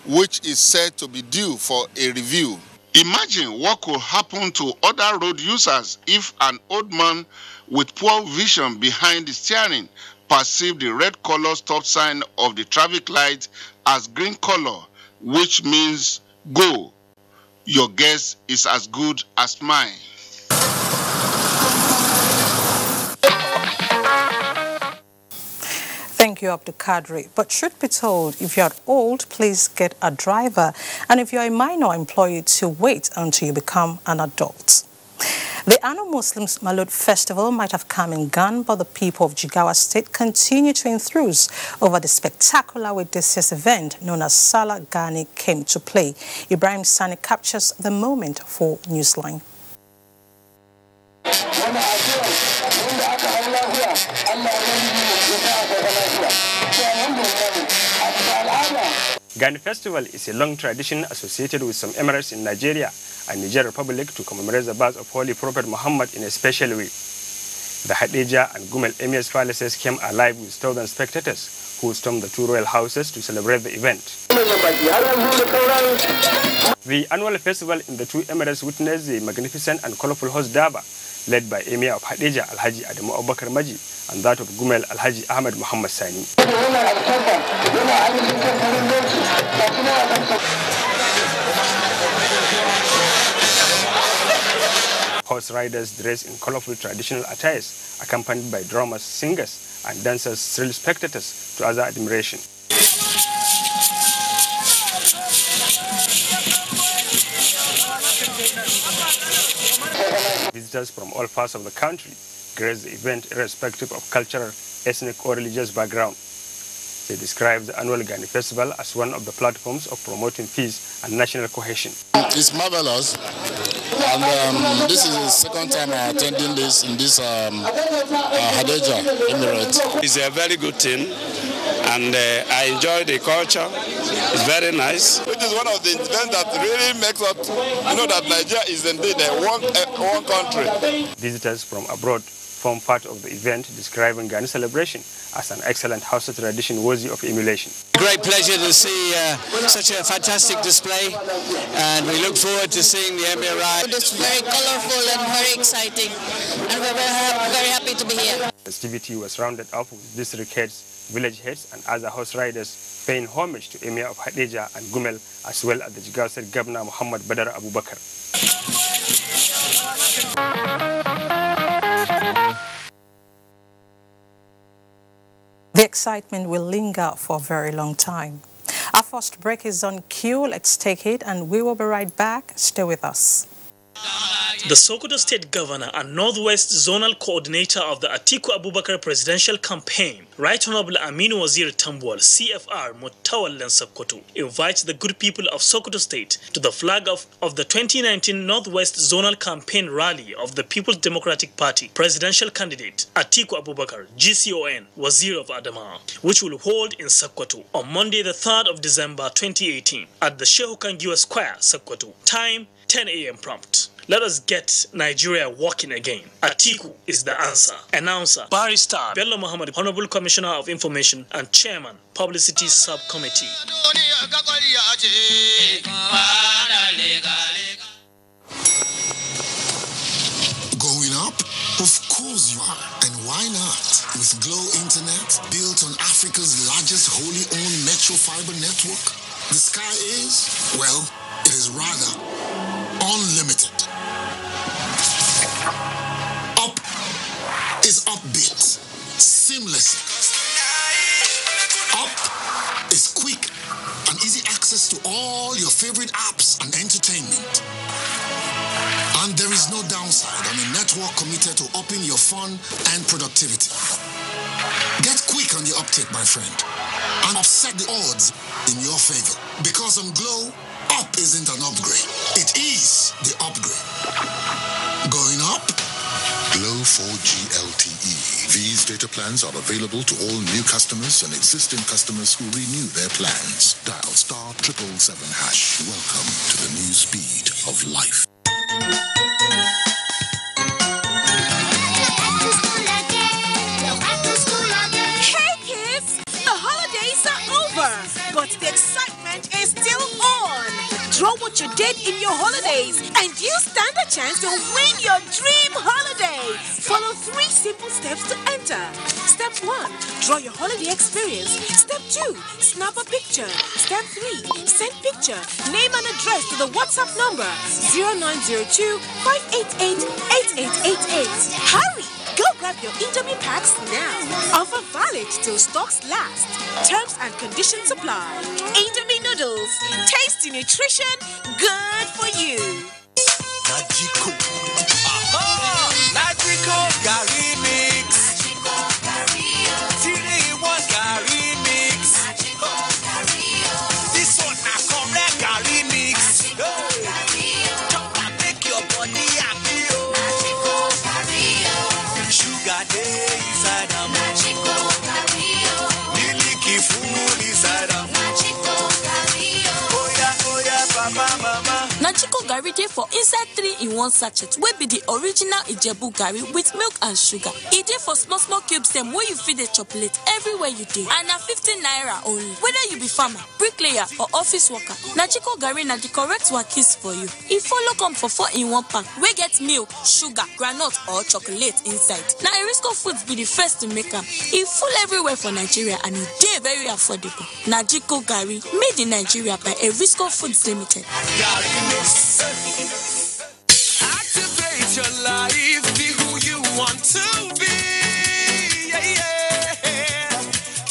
[SPEAKER 23] which is said to be due for a review. Imagine what could happen to other road users if an old man with poor vision behind the steering perceived the red color stop sign of the traffic light as green color, which means go. Your guess is as good as mine.
[SPEAKER 5] Thank you, Abdulkadir. But truth be told, if you're old, please get a driver. And if you're a minor employee, to wait until you become an adult. The annual Muslims Maulud Festival might have come and gone, but the people of Jigawa State continue to enthuse over the spectacular way this year's event, known as Salah Gani, came to play. Ibrahim Sani captures the moment for Newsline.
[SPEAKER 17] Gani Festival is a long tradition associated with some emirates in Nigeria and Niger Republic to commemorate the birth of Holy Prophet Muhammad in a special way. The Hadija and Gumel Emir's palaces came alive with 1,000 spectators who stormed the two royal houses to celebrate the event. The annual festival in the two emirates witnessed the magnificent and colorful horse daba, led by Emir of Hadija Alhaji Adamu Abubakar Maji and that of Gumel Alhaji Ahmed Muhammad Sani. Horse riders dressed in colorful traditional attires, accompanied by drummers, singers, and dancers thrill spectators to other admiration. Visitors from all parts of the country grace the event irrespective of cultural, ethnic, or religious background. They describe the annual Gani Festival as one of the platforms of promoting peace and national cohesion.
[SPEAKER 1] It's marvelous, and this is the second time I'm attending this in this Hadija Emirate.
[SPEAKER 3] It's a very good thing, and I enjoy the culture. It's very nice.
[SPEAKER 1] It is one of the events that really makes us know that Nigeria is indeed one country.
[SPEAKER 17] Visitors from abroad form part of the event, describing Gani celebration as an excellent house tradition worthy of emulation.
[SPEAKER 4] Great pleasure to see such a fantastic display, and we look forward to seeing the Emir ride.
[SPEAKER 18] It's very colorful and very exciting, and we're very happy to be here.
[SPEAKER 17] The festivity was rounded off with district heads, village heads, and other horse riders paying homage to Emir of Hadija and Gumel, as well as the Jigawa State Governor Muhammad Badar Abubakar.
[SPEAKER 5] The excitement will linger for a very long time. Our first break is on cue. Let's take it, and we will be right back. Stay with us.
[SPEAKER 19] The Sokoto State Governor and Northwest Zonal Coordinator of the Atiku Abubakar presidential campaign, Right Honorable Aminu Wazir Tambol, CFR Mutawallan Sokoto, invites the good people of Sokoto State to the flag of the 2019 Northwest Zonal Campaign Rally of the People's Democratic Party presidential candidate Atiku Abubakar, GCON, Wazir of Adamawa, which will hold in Sokoto on Monday the 3rd of December 2018 at the Shehu Kangiwa Square, Sokoto. Time 10 a.m. prompt. Let us get Nigeria walking again. Atiku is the answer. Announcer, Barrister Bello Muhammad, Honorable Commissioner of Information and Chairman, Publicity Subcommittee.
[SPEAKER 20] Going up? Of course you are. And why not? With Glow Internet, built on Africa's largest wholly owned metro fiber network, the sky is, well, it is rather unlimited. Up is upbeat, seamless. Up is quick and easy access to all your favorite apps and entertainment. And there is no downside on a network committed to upping your fun and productivity. Get quick on the uptake, my friend, and upset the odds in your favor. Because on Glow, up isn't an upgrade. It is the upgrade. Going up?
[SPEAKER 21] Glow 4G LTE. These data plans are available to all new customers and existing customers who renew their plans. Dial *777#. Welcome to the new speed of life.
[SPEAKER 22] Hey kids! The holidays are over, but the excitement is still on. Draw what you did in your holidays, and you stand a chance to win your dream holiday. Follow 3 simple steps to enter. Step 1, draw your holiday experience. Step 2, snap a picture. Step 3, send picture, name and address to the WhatsApp number 0902-588-8888. Hurry! Go grab your Indomie packs now. Offer valid till stocks last. Terms and conditions apply. Indomie noodles, tasty nutrition, good for you.
[SPEAKER 24] Magico. Aha! Magico Gary Mix. Magico Gary. 3-in-1 Gary Mix. Magico Gary. This one I correct Gary Mix. Magico Gary. Chop and make your body happy. Magico Gary. Sugar day inside a Magico Gary. Milky food inside a Magico Gary. Oh yeah, papa, mama.
[SPEAKER 22] Nachiko Gari dey for inside 3-in-1 sachet wey be the original Ijebu Gari with milk and sugar. E dey for small cubes dem wey you fit dey chocolate everywhere you dey. And na 15 naira only. Whether you be farmer, bricklayer or office worker, Nachiko Gari na the correct wakis for you. E follow come for 4-in-1 pack wey get milk, sugar, groundnut or chocolate inside. Na Erisco Foods be the first to make am. E full everywhere for Nigeria and e dey very affordable. Nachiko Gari, made in Nigeria by Erisco Foods Limited.
[SPEAKER 24] Activate your life, be who you want to be.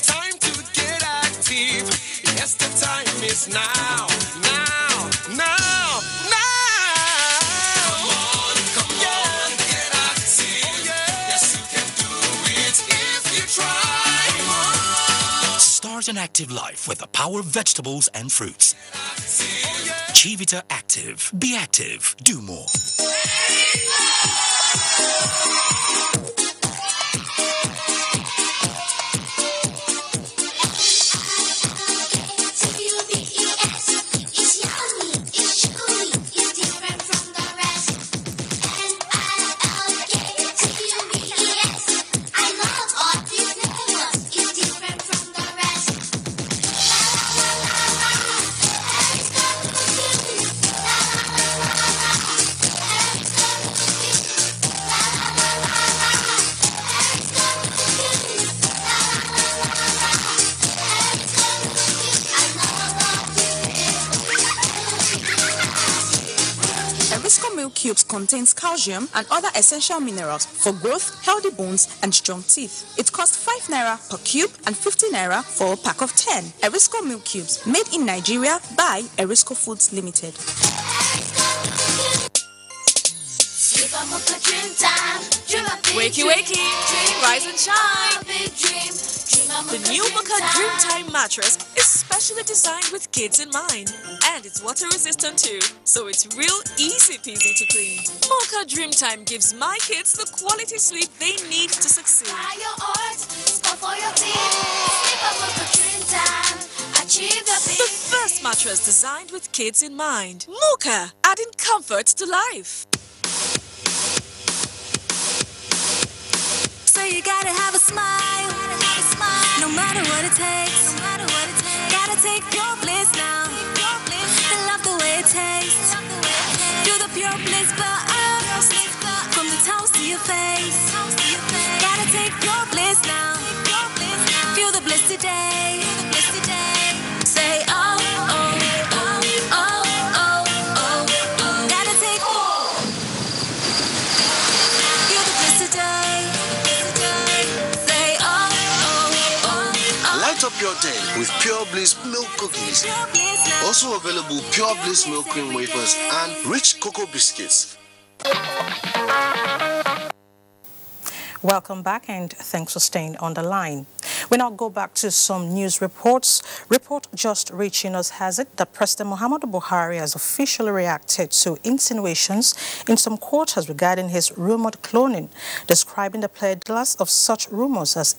[SPEAKER 24] Time to get active. Yes, the time is now. Come on, get active. Yes, you can do it if you try.
[SPEAKER 6] Start an active life with the power of vegetables and fruits. Chivita Active. Be active. Do more.
[SPEAKER 22] Cubes contains calcium and other essential minerals for growth, healthy bones, and strong teeth. It costs 5 naira per cube and 50 naira for a pack of 10. Erisco Milk Cubes, made in Nigeria by Erisco Foods Limited. Wakey, wakey, rise and shine. The new Mocha Dreamtime mattress is specially designed with kids in mind. And it's water resistant too, so it's real easy peasy to clean. Mocha Dreamtime gives my kids the quality sleep they need to succeed. The first mattress designed with kids in mind. Mocha, adding comfort to life.
[SPEAKER 8] So you gotta have a smile, no matter what it takes. Gotta take your bliss now, and love the way it tastes. Do the pure bliss bar up, from the toes to your face. Gotta take your bliss now, feel the bliss today. Say oh, oh, oh, oh, oh, oh, oh. Gotta take feel the bliss today.
[SPEAKER 9] Light up your day with Pure Bliss milk cookies. Also available Pure Bliss milk cream wafers and rich cocoa biscuits.
[SPEAKER 5] Welcome back and thanks for staying on the line. We now go back to some news reports. Report just reaching us has it that President Muhammadu Buhari has officially reacted to insinuations in some quarters regarding his rumored cloning, describing the peddlers of such rumors as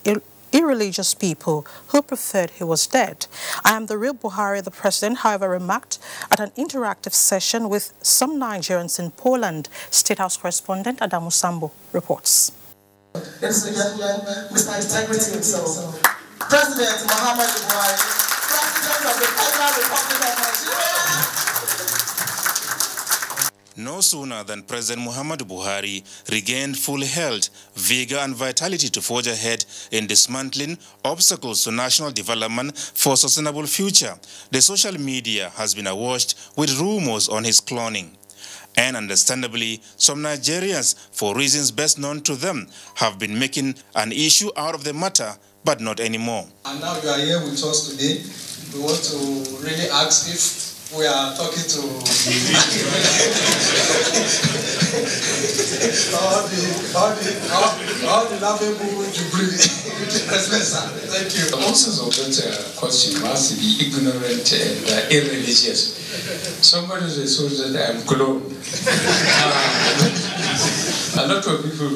[SPEAKER 5] irreligious people who preferred he was dead. I am the real Buhari, the president, however, remarked at an interactive session with some Nigerians in Poland. State House correspondent Adamu Sambo reports.
[SPEAKER 10] Ladies and gentlemen, Mr. Integrity himself, President Muhammadu Buhari, President of the Federal Republic of Nigeria.
[SPEAKER 12] No sooner than President Muhammadu Buhari regained full health, vigor and vitality to forge ahead in dismantling obstacles to national development for a sustainable future, the social media has been awash with rumors on his cloning. And understandably, some Nigerians, for reasons best known to them, have been making an issue out of the matter, but not anymore.
[SPEAKER 10] And now you are here with us today. We want to really ask if we are talking to all the lovable Jubilee. Thank you.
[SPEAKER 13] The answers of that question must be ignorant and irreligious. Somebody told that I am cloned. A lot of people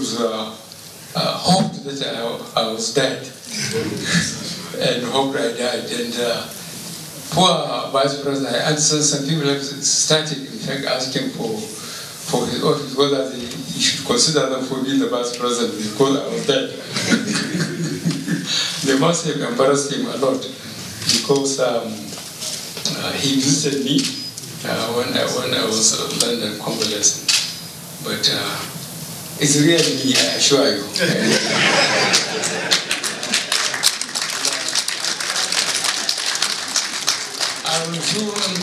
[SPEAKER 13] hoped that I was dead and hoped I died. And poor Vice President, and some people have started, in fact, asking for his office, whether he should consider them for being the Vice President because I was there. They must have embarrassed him a lot because he visited me when I was London convalescent. But it's really me, I assure you. I will soon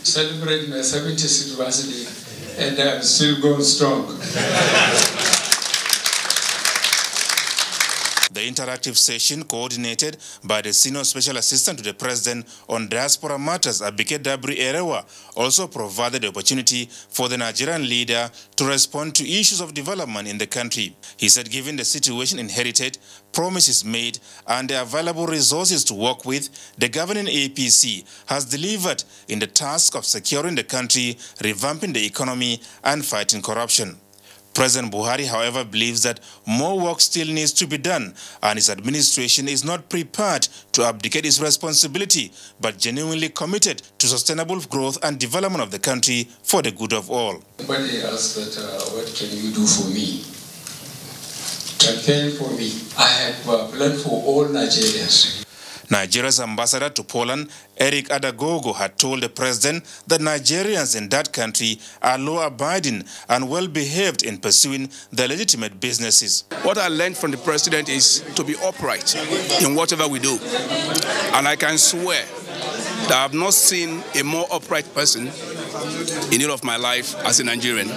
[SPEAKER 13] celebrate my 70th anniversary, and I'm still going strong.
[SPEAKER 12] The interactive session, coordinated by the Senior Special Assistant to the President on Diaspora Matters, Abike Dabri Erewa, also provided the opportunity for the Nigerian leader to respond to issues of development in the country. He said given the situation inherited, promises made, and the available resources to work with, the governing APC has delivered in the task of securing the country, revamping the economy, and fighting corruption. President Buhari, however, believes that more work still needs to be done, and his administration is not prepared to abdicate its responsibility, but genuinely committed to sustainable growth and development of the country for the good of all.
[SPEAKER 13] Somebody asked that, what can you do for me? Campaign for me. I have planned for all Nigerians.
[SPEAKER 12] Nigeria's ambassador to Poland, Eric Adagogo, had told the president that Nigerians in that country are law-abiding and well-behaved in pursuing their legitimate businesses.
[SPEAKER 2] What I learned from the president is to be upright in whatever we do. And I can swear that I have not seen a more upright person in all of my life as a Nigerian.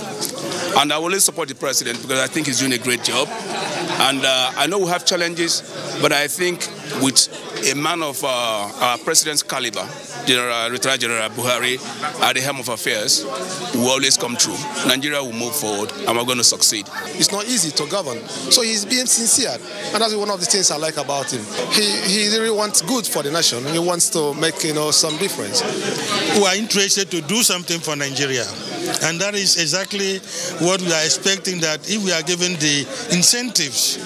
[SPEAKER 2] And I will always support the president because I think he's doing a great job. And I know we have challenges, but I think with a man of our president's caliber, retired General Buhari, at the helm of affairs, will always come through. Nigeria will move forward, and we're going to succeed.
[SPEAKER 11] It's not easy to govern, so he's being sincere, and that's one of the things I like about him. He really wants good for the nation. He wants to make some difference.
[SPEAKER 14] We are interested to do something for Nigeria, and that is exactly what we are expecting, that if we are given the incentives,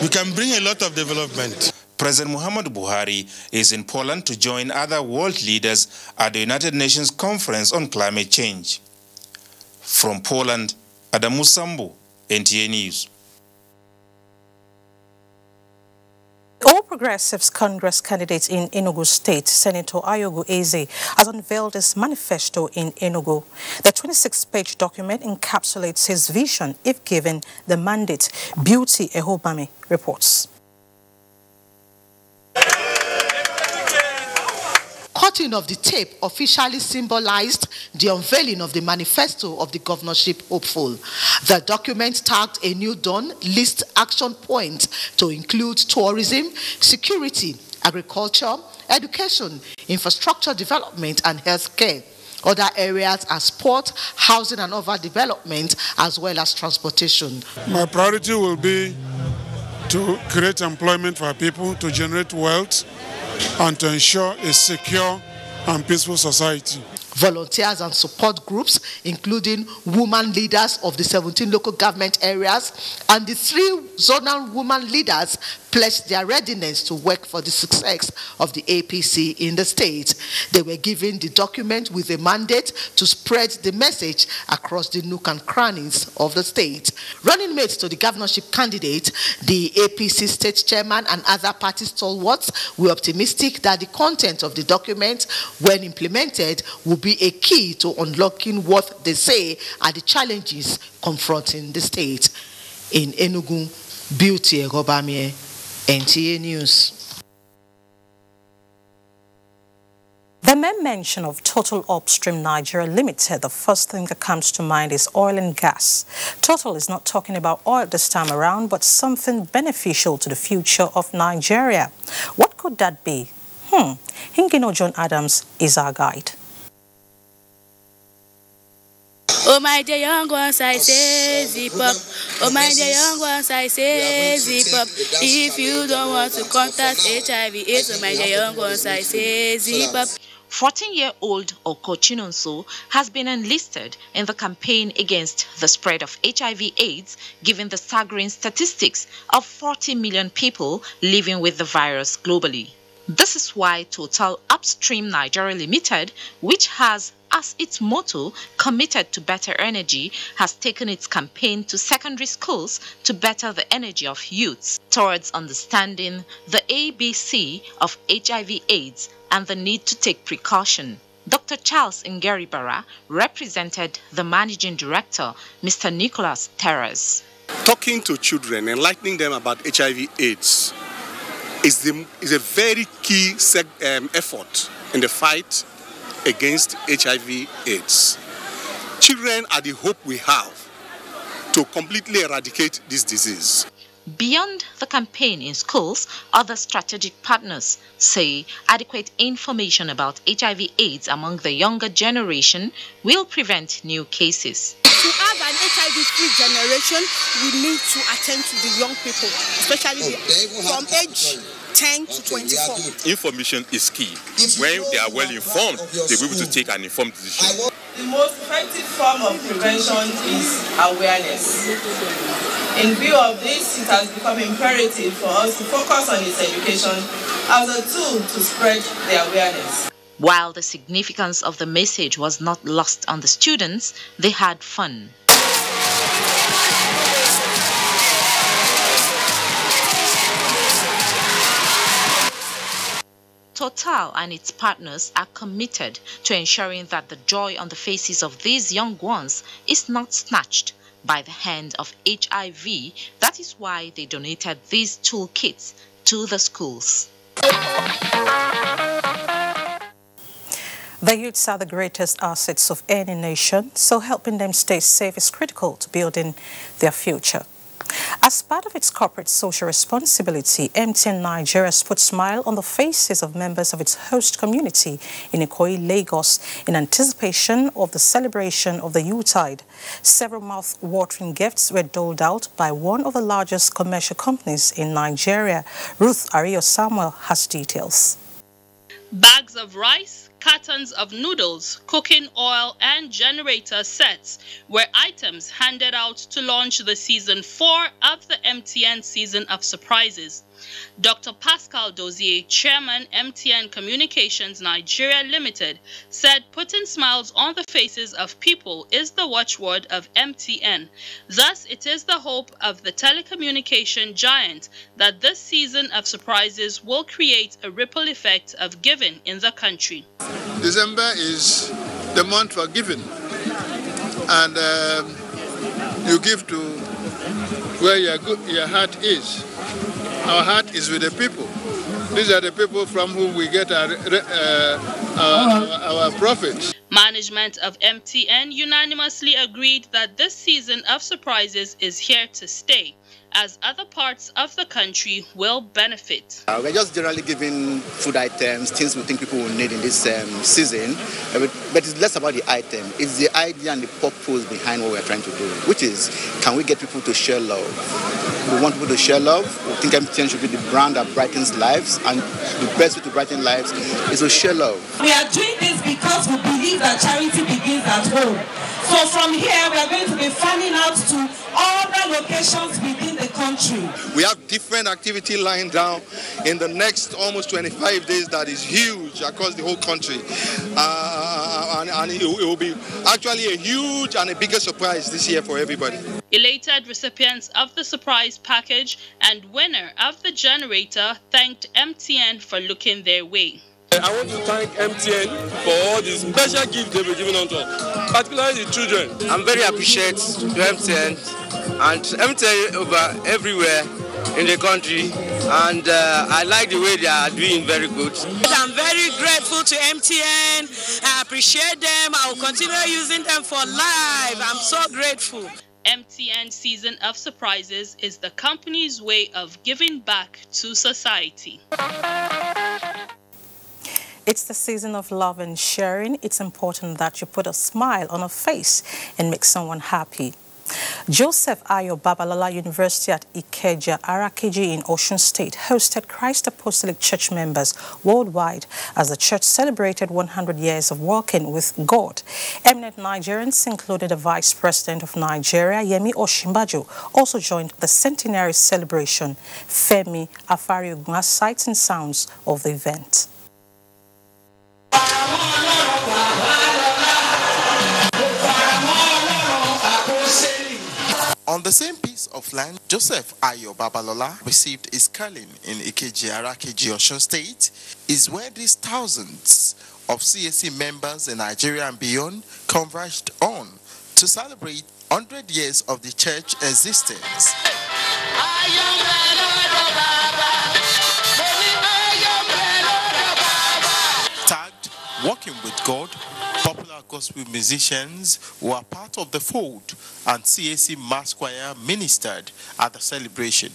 [SPEAKER 14] we can bring a lot of development.
[SPEAKER 12] President Muhammadu Buhari is in Poland to join other world leaders at the United Nations Conference on Climate Change. From Poland, Adamu Sambu, NTA News.
[SPEAKER 5] All Progressives Congress candidate in Enugu State, Senator Ayogu Eze, has unveiled his manifesto in Enugu. The 26-page document encapsulates his vision if given the mandate. Beauty Ehobami reports.
[SPEAKER 16] Cutting of the tape officially symbolized the unveiling of the manifesto of the governorship hopeful. The document tagged a new dawn lists action points to include tourism, security, agriculture, education, infrastructure development, and healthcare. Other areas are sport, housing and overdevelopment, as well as transportation.
[SPEAKER 25] My priority will be to create employment for people, to generate wealth, and to ensure a secure and peaceful society.
[SPEAKER 16] Volunteers and support groups, including women leaders of the 17 local government areas and the 3 zonal women leaders, pledged their readiness to work for the success of the APC in the state. They were given the document with a mandate to spread the message across the nook and crannies of the state. Running mates to the governorship candidate, the APC state chairman and other party stalwarts were optimistic that the content of the document, when implemented, will be a key to unlocking what they say are the challenges confronting the state. In Enugu, Beauty Ehobami, NTA News.
[SPEAKER 5] The mere mention of Total Upstream Nigeria Limited, the first thing that comes to mind is oil and gas. Total is not talking about oil this time around, but something beneficial to the future of Nigeria. What could that be? Hingino John Adams is our guide.
[SPEAKER 26] Oh my dear young ones, I say zip up. Oh my dear young ones, I say zip up. If you don't want to contact HIV/AIDS, oh my dear young ones, I say zip up.
[SPEAKER 27] 14-year-old Okochinonso has been enlisted in the campaign against the spread of HIV/AIDS, given the staggering statistics of 40 million people living with the virus globally. This is why Total Upstream Nigeria Limited, which has as its motto, committed to better energy, has taken its campaign to secondary schools to better the energy of youths towards understanding the ABC of HIV/AIDS and the need to take precaution. Dr. Charles Ngeribara represented the managing director, Mr. Nicholas Terras.
[SPEAKER 1] Talking to children, enlightening them about HIV/AIDS is a very key effort in the fight against HIV/AIDS. Children are the hope we have to completely eradicate this disease.
[SPEAKER 27] Beyond the campaign in schools, other strategic partners say adequate information about HIV/AIDS among the younger generation will prevent new cases.
[SPEAKER 3] To have an HIV-free generation, we need to attend to the young people, especially from age 10 to 24.
[SPEAKER 4] Information is key. When they are well informed, they'll be able to take an informed decision.
[SPEAKER 7] The most effective form of prevention is awareness. In view of this, it has become imperative for us to focus on its education as a tool to spread the awareness.
[SPEAKER 27] While the significance of the message was not lost on the students, they had fun. Total and its partners are committed to ensuring that the joy on the faces of these young ones is not snatched by the hand of HIV. That is why they donated these toolkits to the schools.
[SPEAKER 5] The youths are the greatest assets of any nation, so helping them stay safe is critical to building their future. As part of its corporate social responsibility, MTN Nigeria has put a smile on the faces of members of its host community in Ikoyi, Lagos, in anticipation of the celebration of the Yuletide. Several mouth-watering gifts were doled out by one of the largest commercial companies in Nigeria. Ruth Ario Samuel has details.
[SPEAKER 15] Bags of rice, cartons of noodles, cooking oil, and generator sets were items handed out to launch the Season 4 of the MTN Season of Surprises. Dr. Pascal Dozier, Chairman, MTN Communications Nigeria Limited, said putting smiles on the faces of people is the watchword of MTN. Thus, it is the hope of the telecommunication giant that this Season of Surprises will create a ripple effect of giving in the country.
[SPEAKER 18] December is the month for giving, and you give to where your heart is. Our heart is with the people. These are the people from whom we get our profits.
[SPEAKER 15] Management of MTN unanimously agreed that this Season of Surprises is here to stay, as other parts of the country will benefit.
[SPEAKER 23] We're just generally giving food items, things we think people will need in this season, but it's less about the item. It's the idea and the purpose behind what we're trying to do, which is, can we get people to share love? We want people to share love. We think MTN should be the brand that brightens lives, and the best way to brighten lives is to share love.
[SPEAKER 28] We are doing this because we believe that charity begins at home. So from here, we are going to be fanning out to other locations within the country.
[SPEAKER 18] We have different activity lying down in the next almost 25 days that is huge across the whole country. And it will be actually a huge and a bigger surprise this year for everybody.
[SPEAKER 15] Elated recipients of the surprise package and winner of the generator thanked MTN for looking their way.
[SPEAKER 29] I want to thank MTN for all the special gifts they've been giving unto us, particularly the children.
[SPEAKER 30] I'm very appreciative to MTN and MTN over everywhere in the country, and I like the way they are doing very good.
[SPEAKER 28] I'm very grateful to MTN. I appreciate them. I will continue using them for life. I'm so grateful.
[SPEAKER 15] MTN Season of Surprises is the company's way of giving back to society.
[SPEAKER 5] It's the season of love and sharing. It's important that you put a smile on a face and make someone happy. Joseph Ayo Babalola University at Ikeja, Arakeji in Osun State hosted Christ Apostolic Church members worldwide as the church celebrated 100 years of working with God. Eminent Nigerians, including the Vice President of Nigeria, Yemi Osinbajo, also joined the Centenary celebration. Femi Afariugun has sights and sounds of the event.
[SPEAKER 6] On the same piece of land, Joseph Ayo Babalola received his calling in Ikeji, Arakeji, Osun State, is where these thousands of CAC members in Nigeria and beyond converged on to celebrate 100 years of the church existence. Tagged Walking with God, popular gospel musicians were part of the fold, and CAC Mass Choir ministered at the celebration.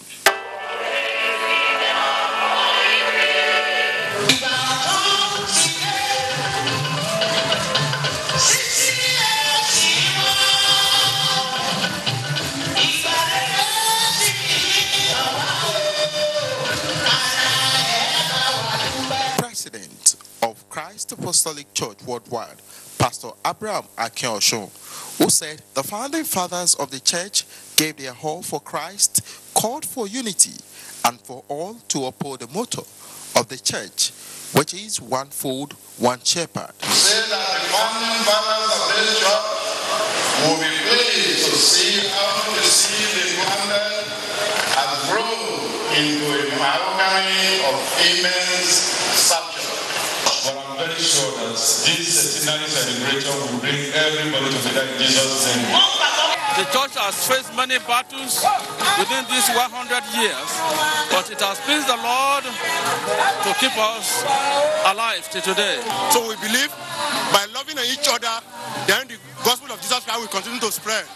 [SPEAKER 6] President of Christ Apostolic Church Worldwide, Pastor Abraham Akin-Oshun, who said the founding fathers of the church gave their all for Christ, called for unity, and for all to uphold the motto of the church, which is one fold, one shepherd.
[SPEAKER 8] Say that the founding fathers of this church will be pleased to see how the seed they planted has grown into a mahogany of immense stature.
[SPEAKER 9] But I'm very sure that this Centenary celebration will bring everybody together in Jesus' name.
[SPEAKER 10] The church has faced many battles within these 100 years, but it has pleased the Lord to keep us alive till today.
[SPEAKER 17] So we believe by loving each other, then the gospel of Jesus Christ will continue to spread.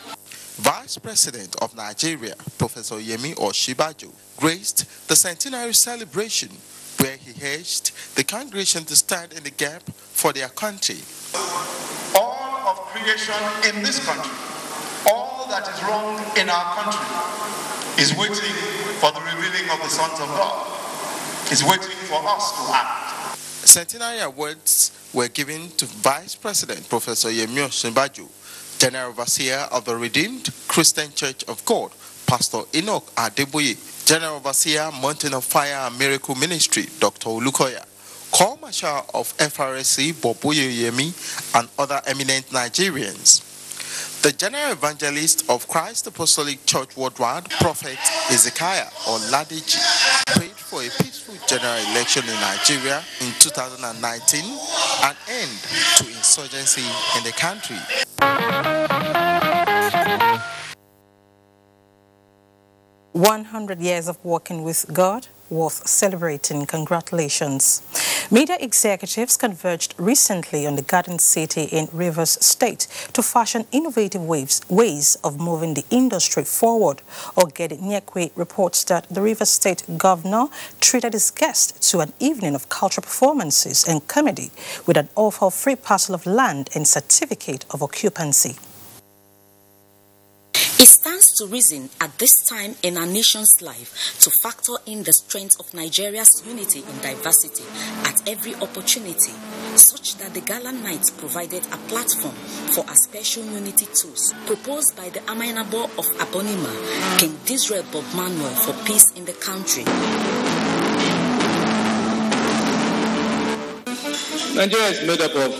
[SPEAKER 6] Vice President of Nigeria, Professor Yemi Osinbajo, graced the Centenary celebration, where he urged the congregation to stand in the gap for their country.
[SPEAKER 8] All of creation in this country, all that is wrong in our country, is waiting for the revealing of the sons of God, is waiting for us to act.
[SPEAKER 6] Centenary awards were given to Vice President Professor Yemi Osinbajo, General Overseer of the Redeemed Christian Church of God, Pastor Enoch Adeboye, General Overseer, Mountain of Fire and Miracle Ministry, Dr. Olukoya, Corps Marshal of FRSC, Boboye Yemi, and other eminent Nigerians. The General Evangelist of Christ Apostolic Church Worldwide, Prophet Ezekiah Oladeji, prayed for a peaceful general election in Nigeria in 2019 and end to insurgency in the country.
[SPEAKER 5] 100 years of working with God, worth celebrating. Congratulations. Media executives converged recently on the Garden City in Rivers State to fashion innovative ways of moving the industry forward. Ogede Nyekwe reports that the Rivers State governor treated his guests to an evening of cultural performances and comedy with an offer of free parcel of land and certificate of occupancy.
[SPEAKER 19] It stands to reason at this time in our nation's life to factor in the strength of Nigeria's unity in diversity at every opportunity, such that the Gala Night provided a platform for a special unity tools proposed by the Amainabo of Abonima, King Disrael Bob Manuel, for peace in the country.
[SPEAKER 13] Nigeria is made up of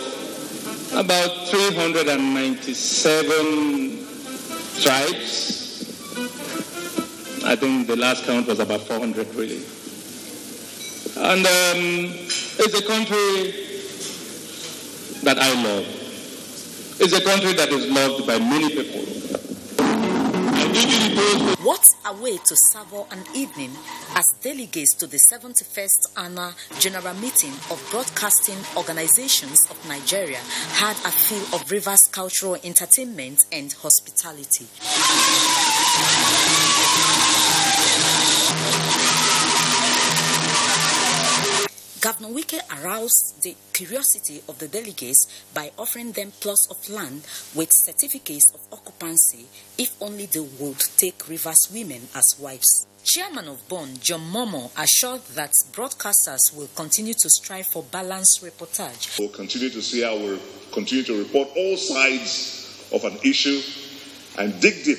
[SPEAKER 13] about 397 tribes. I think the last count was about 400 really. And it's a country that I love. It's a country that is loved by many people.
[SPEAKER 19] What a way to savour an evening as delegates to the 71st Annual General Meeting of Broadcasting Organizations of Nigeria had a feel of Rivers cultural entertainment and hospitality. Governor Wike aroused the curiosity of the delegates by offering them plots of land with certificates of occupancy if only they would take Rivers women as wives. Chairman of BON, John Momo, assured that broadcasters will continue to strive for balanced reportage.
[SPEAKER 2] We'll continue to see how we'll continue to report all sides of an issue and dig deep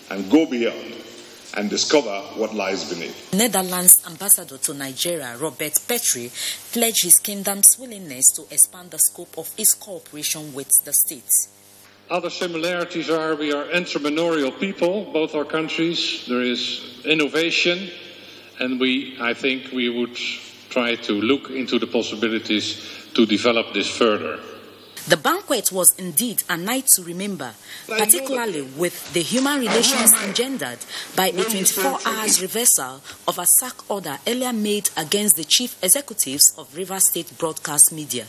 [SPEAKER 2] and go beyond and discover what lies beneath.
[SPEAKER 19] Netherlands ambassador to Nigeria, Robert Petrie, pledged his kingdom's willingness to expand the scope of its cooperation with the states.
[SPEAKER 11] Other similarities are we are entrepreneurial people, both our countries. There is innovation, and I think we would try to look into the possibilities to develop this further.
[SPEAKER 19] The banquet was indeed a night to remember, particularly with the human relations engendered by a 24-hour reversal of a sack order earlier made against the chief executives of Rivers State Broadcast Media.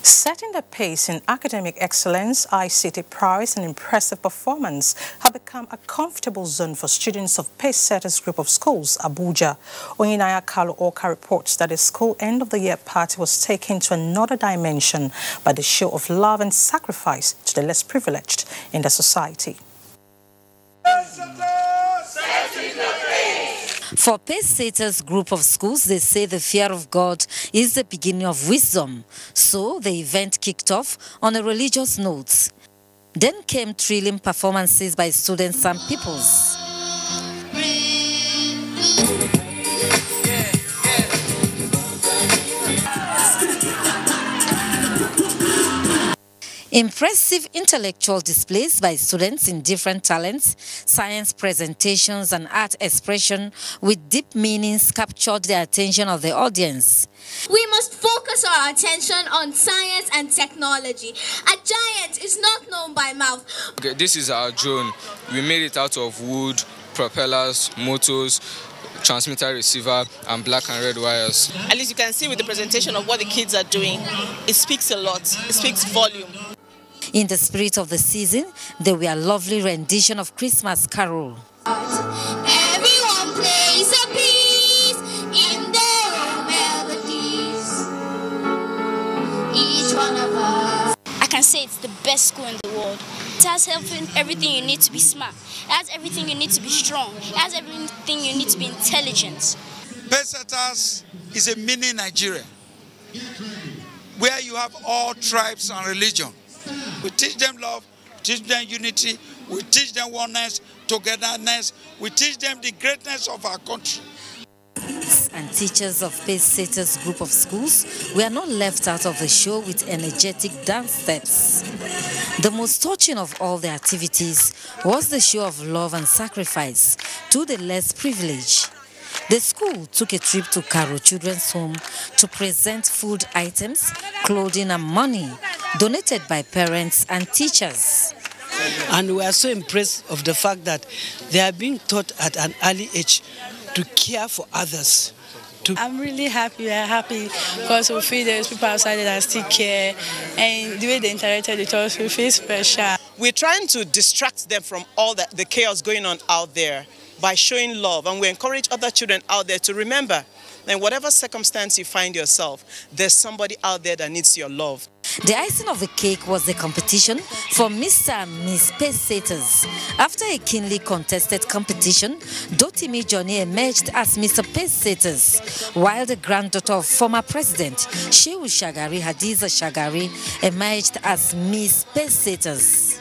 [SPEAKER 5] Setting the pace in academic excellence, ICT prowess and impressive performance have become a comfortable zone for students of Pacesetters Group of Schools, Abuja. Oyinaya Kalu Oka reports that the school end-of-the-year party was taken to another dimension by the show of love and sacrifice to the less privileged in the society.
[SPEAKER 12] For Pacesetters Group of Schools, they say the fear of God is the beginning of wisdom. So the event kicked off on a religious note. Then came thrilling performances by students and pupils. Impressive intellectual displays by students in different talents, science presentations and art expression with deep meanings captured the attention of the audience.
[SPEAKER 14] We must focus our attention on science and technology. A giant is not known by mouth.
[SPEAKER 16] Okay, this is our drone. We made it out of wood, propellers, motors, transmitter, receiver, and black and red wires.
[SPEAKER 20] At least you can see with the presentation of what the kids are doing, it speaks a lot, it speaks volume.
[SPEAKER 12] In the spirit of the season, there were a lovely rendition of Christmas Carol.
[SPEAKER 14] Everyone plays a piece in their own melodies. Each one of us.
[SPEAKER 21] I can say it's the best school in the world. It has everything you need to be smart. It has everything you need to be strong. It has everything you need to be intelligent.
[SPEAKER 22] Pacesetters is a mini Nigeria, where you have all tribes and religion. We teach them love, teach them unity, we teach them oneness, togetherness, we teach them the greatness of our country.
[SPEAKER 12] And teachers of Pacesetters Group of Schools were not left out of the show with energetic dance steps. The most touching of all the activities was the show of love and sacrifice to the less privileged. The school took a trip to Caro Children's Home to present food items, clothing and money donated by parents and teachers.
[SPEAKER 24] And we are so impressed of the fact that they are being taught at an early age to care for others.
[SPEAKER 25] I'm really happy. We're happy because we feel there's people outside that still care, and the way they interacted with us, we feel special.
[SPEAKER 20] We're trying to distract them from all the chaos going on out there by showing love, and we encourage other children out there to remember that in whatever circumstance you find yourself, there's somebody out there that needs your love.
[SPEAKER 12] The icing of the cake was the competition for Mr. and Miss Pacesetters. After a keenly contested competition, Dotimi Johnny emerged as Mr. Pacesetters, while the granddaughter of former President Shehu Shagari, Hadiza Shagari, emerged as Miss Pacesetters.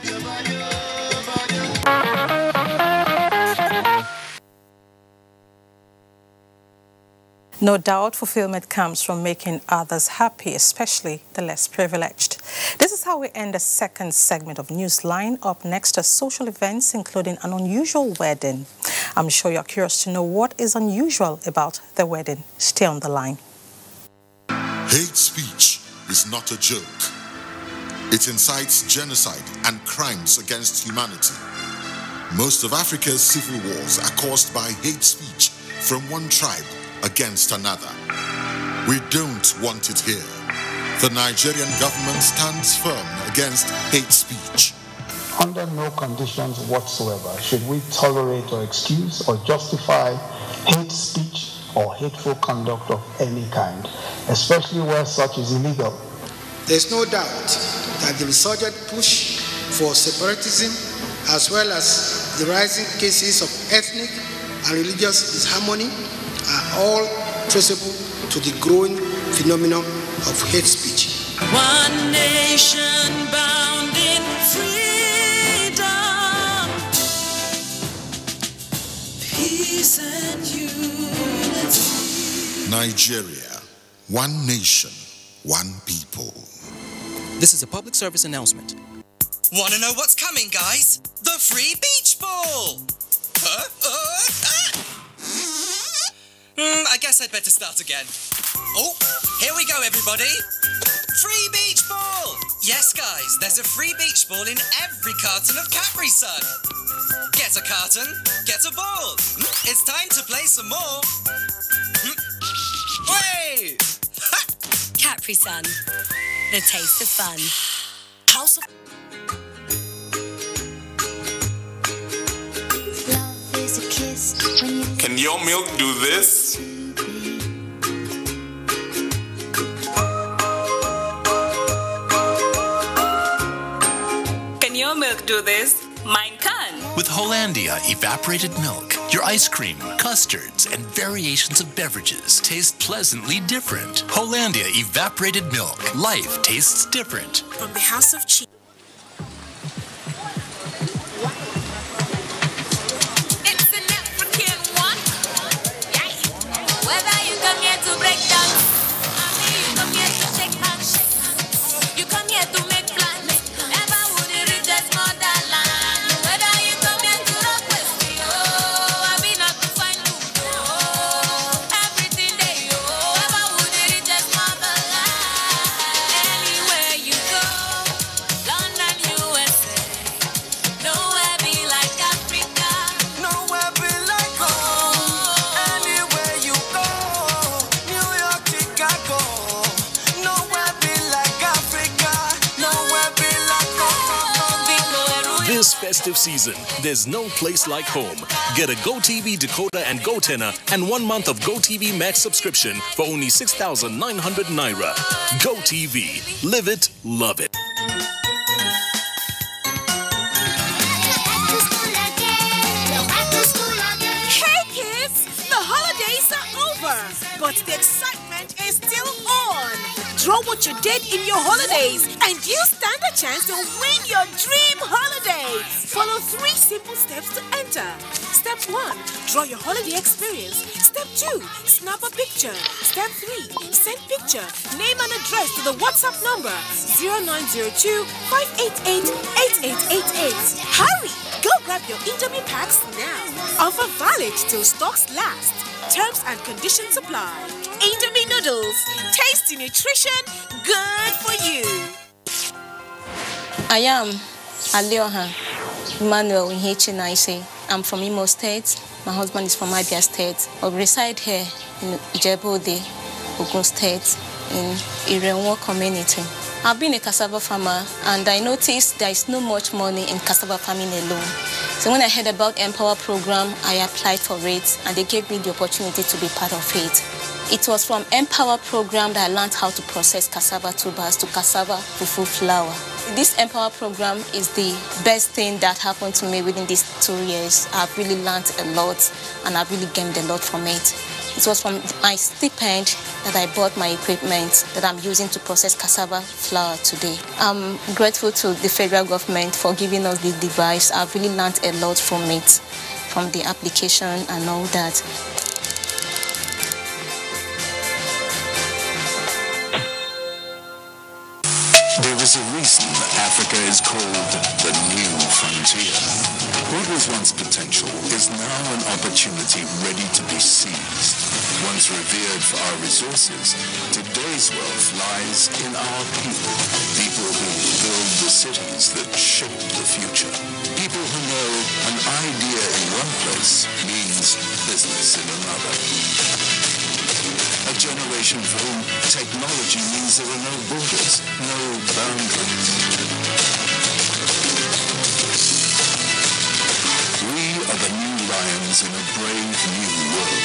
[SPEAKER 5] No doubt fulfillment comes from making others happy, especially the less privileged. This is how we end the second segment of Newsline. Up next are social events, including an unusual wedding. I'm sure you're curious to know what is unusual about the wedding. Stay on the line.
[SPEAKER 31] Hate speech is not a joke. It incites genocide and crimes against humanity. Most of Africa's civil wars are caused by hate speech from one tribe against another. We don't want it here. The Nigerian government stands firm against hate speech.
[SPEAKER 1] Under no conditions whatsoever should we tolerate or excuse or justify hate speech or hateful conduct of any kind, especially where such is illegal.
[SPEAKER 3] There's no doubt that the resurgent push for separatism, as well as the rising cases of ethnic and religious disharmony, are all traceable to the growing phenomenon of hate speech.
[SPEAKER 4] One nation bound in freedom, peace and unity.
[SPEAKER 31] Nigeria, one nation, one people.
[SPEAKER 7] This is a public service announcement.
[SPEAKER 18] Want to know what's coming, guys? The free beach ball! I guess I'd better start again. Oh, here we go, everybody. Free beach ball! Yes, guys, there's a free beach ball in every carton of Capri Sun. Get a carton, get a ball. It's time to play some more. Way!
[SPEAKER 23] Capri Sun, the taste of fun. House of...
[SPEAKER 26] Love is a kiss when you...
[SPEAKER 27] Can your milk do this?
[SPEAKER 23] Can your milk do this? Mine can.
[SPEAKER 28] With Hollandia evaporated milk, your ice cream, custards, and variations of beverages taste pleasantly different. Hollandia evaporated milk. Life tastes different.
[SPEAKER 23] From the House of Cheese.
[SPEAKER 26] It's an African one. Whether you come here to break dance, you come here to shake hands, you come here to make plans. Never would you reach this motherland. Whether you come here to rock with me, I mean not to find you. Everything they never would you reach this motherland. Anywhere you go, London, USA, nowhere be like Africa.
[SPEAKER 4] Nowhere be like home. Anywhere you go, New York, Chicago. Nowhere be like Africa. Nowhere be like home.
[SPEAKER 29] This festive season, there's no place like home. Get a GoTV decoder and GoTenna and 1 month of GoTV Max subscription for only 6,900 Naira. GoTV. Live it, love it.
[SPEAKER 30] Hey kids, the holidays are over, but the excitement is still on. Draw what you did in your holidays and you stand a chance to win your dream holiday. Follow 3 simple steps to enter. Step 1, draw your holiday experience. Step 2, snap a picture. Step 3, send picture, name and address to the WhatsApp number 0902-588-8888. Hurry! Go grab your Indomie packs now. Offer valid till stocks last. Terms and conditions apply. Indomie noodles, tasty nutrition, good for you.
[SPEAKER 32] I am Alioha Emmanuel Nhechinaise. I'm from Imo State. My husband is from Abia State. I reside here in Ijebu-Ode, Ogun State, in Irenwo community. I've been a cassava farmer and I noticed there is no much money in cassava farming alone. So when I heard about Empower program, I applied for it and they gave me the opportunity to be part of it. It was from Empower program that I learned how to process cassava tubers to cassava fufu flour. This Empower program is the best thing that happened to me within these 2 years. I've really learned a lot and I've really gained a lot from it. It was from my stipend that I bought my equipment that I'm using to process cassava flour today. I'm grateful to the federal government for giving us this device. I've really learned a lot from it, from the application and all that.
[SPEAKER 31] There is a reason Africa is called the new frontier. What was once potential is now an opportunity ready to be seized. Once revered for our resources, today's wealth lies in our people. People who build the cities that shape the future. People who know an idea in one place means business in another. A generation for whom technology means there are no borders, no boundaries.
[SPEAKER 2] kings in a brave new world,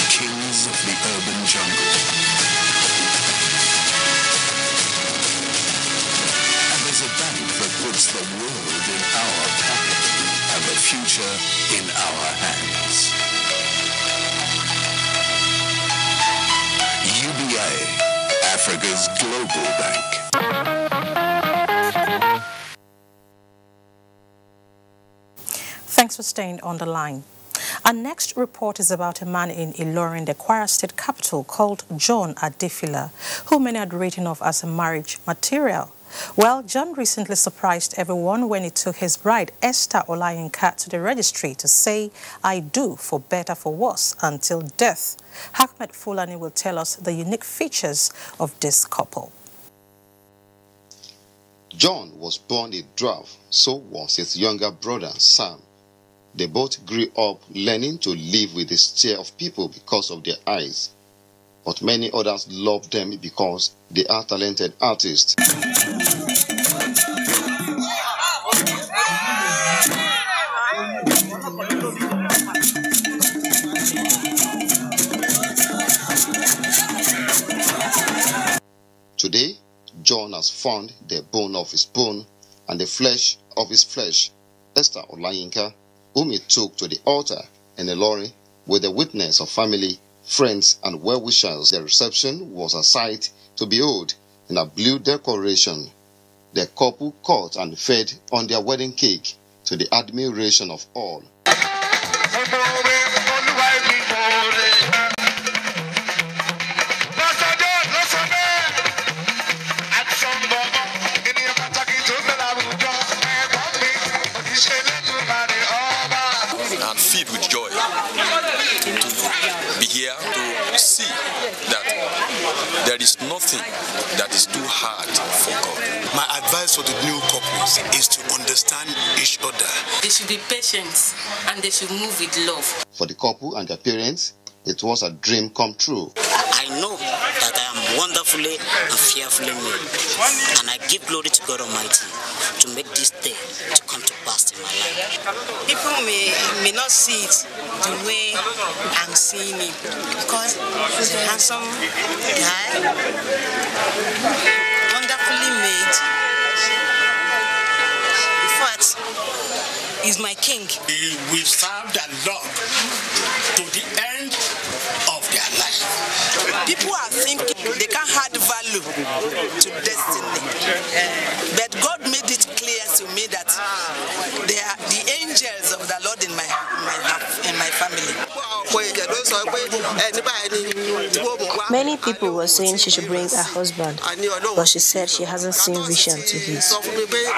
[SPEAKER 2] kings of the urban jungle. And there's a bank that puts the world in our pocket and the future in our hands. UBA, Africa's global bank.
[SPEAKER 5] Thanks for staying on the line. Our next report is about a man in Ilorin, the Kwara State capital, called John Adefila, who many had written off as a marriage material. Well, John recently surprised everyone when he took his bride, Esther Olayinka, to the registry to say, "I do, for better, for worse, until death." Ahmed Fulani will tell us the unique features of this couple.
[SPEAKER 6] John was born a dwarf, so was his younger brother, Sam. They both grew up learning to live with the stare of people because of their eyes. But many others love them because they are talented artists. Today, John has found the bone of his bone and the flesh of his flesh, Esther Olayinka, whom he took to the altar in Ilorin with the witness of family, friends, and well-wishers. The reception was a sight to behold in a blue decoration. The couple cut and fed on their wedding cake to the admiration of all.
[SPEAKER 8] Filled with joy to be here to see that there is nothing that is too hard for God.
[SPEAKER 9] My advice for the new couples is to understand each other.
[SPEAKER 10] They should be patient and they should move with love.
[SPEAKER 6] For the couple and their parents, it was a dream come true.
[SPEAKER 11] I know that I am wonderfully and fearfully made, and I give glory to God Almighty to make this day to come to pass in my life.
[SPEAKER 13] People may not see it the way I'm seeing it, because he's a handsome guy, wonderfully made. In fact, he's my king.
[SPEAKER 9] He will serve the Lord to the end of their life.
[SPEAKER 13] People are thinking they can't add value to destiny, but God made it clear to me that they are the angels of the Lord in my family.
[SPEAKER 32] Many people were saying she should bring her husband, but she said she hasn't seen vision to this.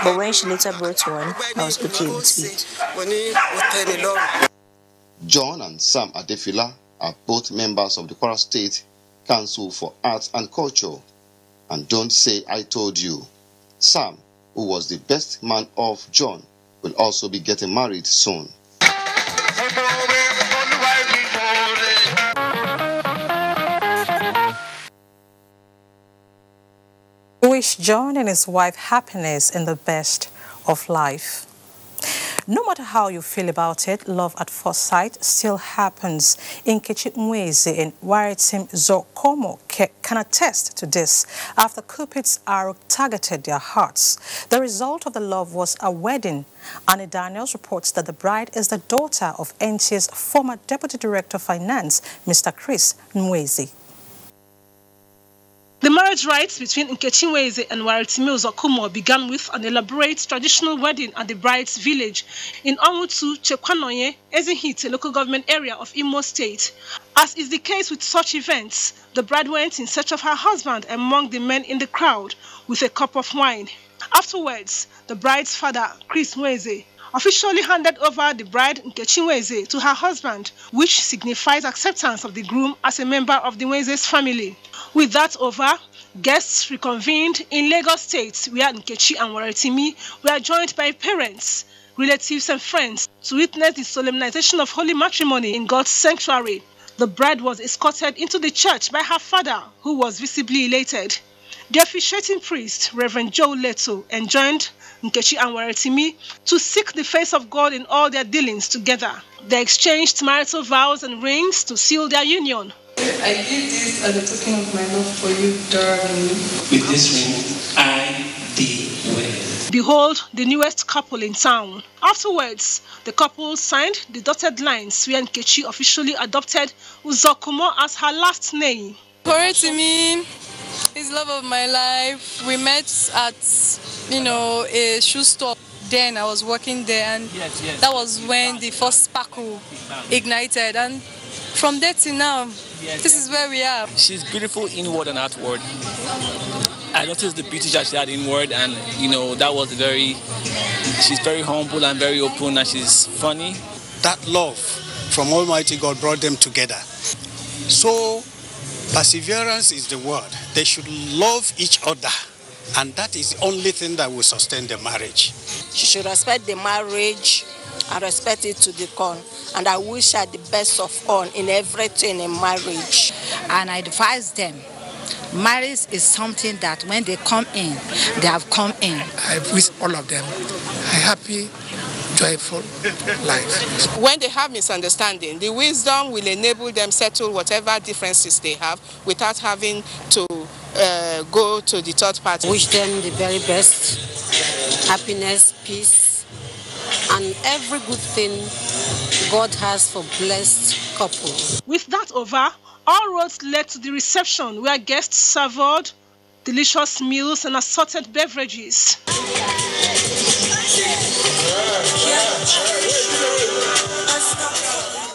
[SPEAKER 32] But when she later brought one, I was okay with it.
[SPEAKER 6] John and Sam Adefila are both members of the Kwara State Council for Arts and Culture. And don't say I told you. Sam, who was the best man of John, will also be getting married soon.
[SPEAKER 5] We wish John and his wife happiness and the best of life. No matter how you feel about it, love at first sight still happens. Nkechi Nweze and Waritim Zokomo can attest to this after Cupid's arrow targeted their hearts. The result of the love was a wedding. Annie Daniels reports that the bride is the daughter of NTA's former Deputy Director of Finance, Mr. Chris Nweze.
[SPEAKER 14] The marriage rites between Nkechi Nweze and Waritimi Zokumo began with an elaborate traditional wedding at the bride's village in Onwutu, Chekwanoye, Ezinhite local government area of Imo State. As is the case with such events, the bride went in search of her husband among the men in the crowd with a cup of wine. Afterwards, the bride's father, Chris Nweze, officially handed over the bride Nkechi Nweze to her husband, which signifies acceptance of the groom as a member of the Nweze's family. With that over, guests reconvened in Lagos State, where Nkechi and Waritimi were joined by parents, relatives and friends to witness the solemnization of holy matrimony in God's sanctuary. The bride was escorted into the church by her father, who was visibly elated. The officiating priest, Reverend Joe Leto, enjoined Nkechi and Waritimi to seek the face of God in all their dealings together. They exchanged marital vows and rings to seal their union.
[SPEAKER 1] I give this as a token of my love for you, darling.
[SPEAKER 3] With this ring, I thee wed.
[SPEAKER 14] Behold the newest couple in town. Afterwards, the couple signed the dotted lines where Nkechi officially adopted Uzokumo as her last name.
[SPEAKER 1] Quranic is love of my life. We met at, a shoe store. Then I was working there, and that was when the first sparkle ignited. And from there to now, this is where we are.
[SPEAKER 12] She's beautiful inward and outward. I noticed the beauty that she had inward, and that was she's very humble and very open, and she's funny.
[SPEAKER 9] That love from Almighty God brought them together. So perseverance is the word. They should love each other, and that is the only thing that will sustain the marriage.
[SPEAKER 15] She should respect the marriage and respect it to the core. And I wish her the best of all in everything in marriage.
[SPEAKER 16] And I advise them, marriage is something that when they come in, they have come in.
[SPEAKER 17] I wish all of them a happy, joyful life.
[SPEAKER 19] When they have misunderstanding, the wisdom will enable them settle whatever differences they have without having to go to the third party.
[SPEAKER 15] Wish them the very best, happiness, peace, and every good thing God has for blessed couples.
[SPEAKER 14] With that over, all roads led to the reception where guests savored delicious meals and assorted beverages.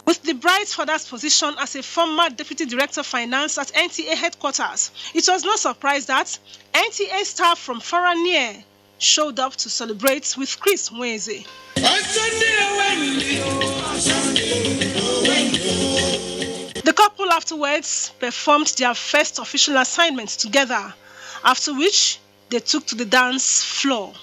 [SPEAKER 14] With the bride's father's position as a former Deputy Director of Finance at NTA headquarters, it was no surprise that NTA staff from far and near showed up to celebrate with Chris Mweze. The couple afterwards performed their first official assignment together, after which they took to the dance floor.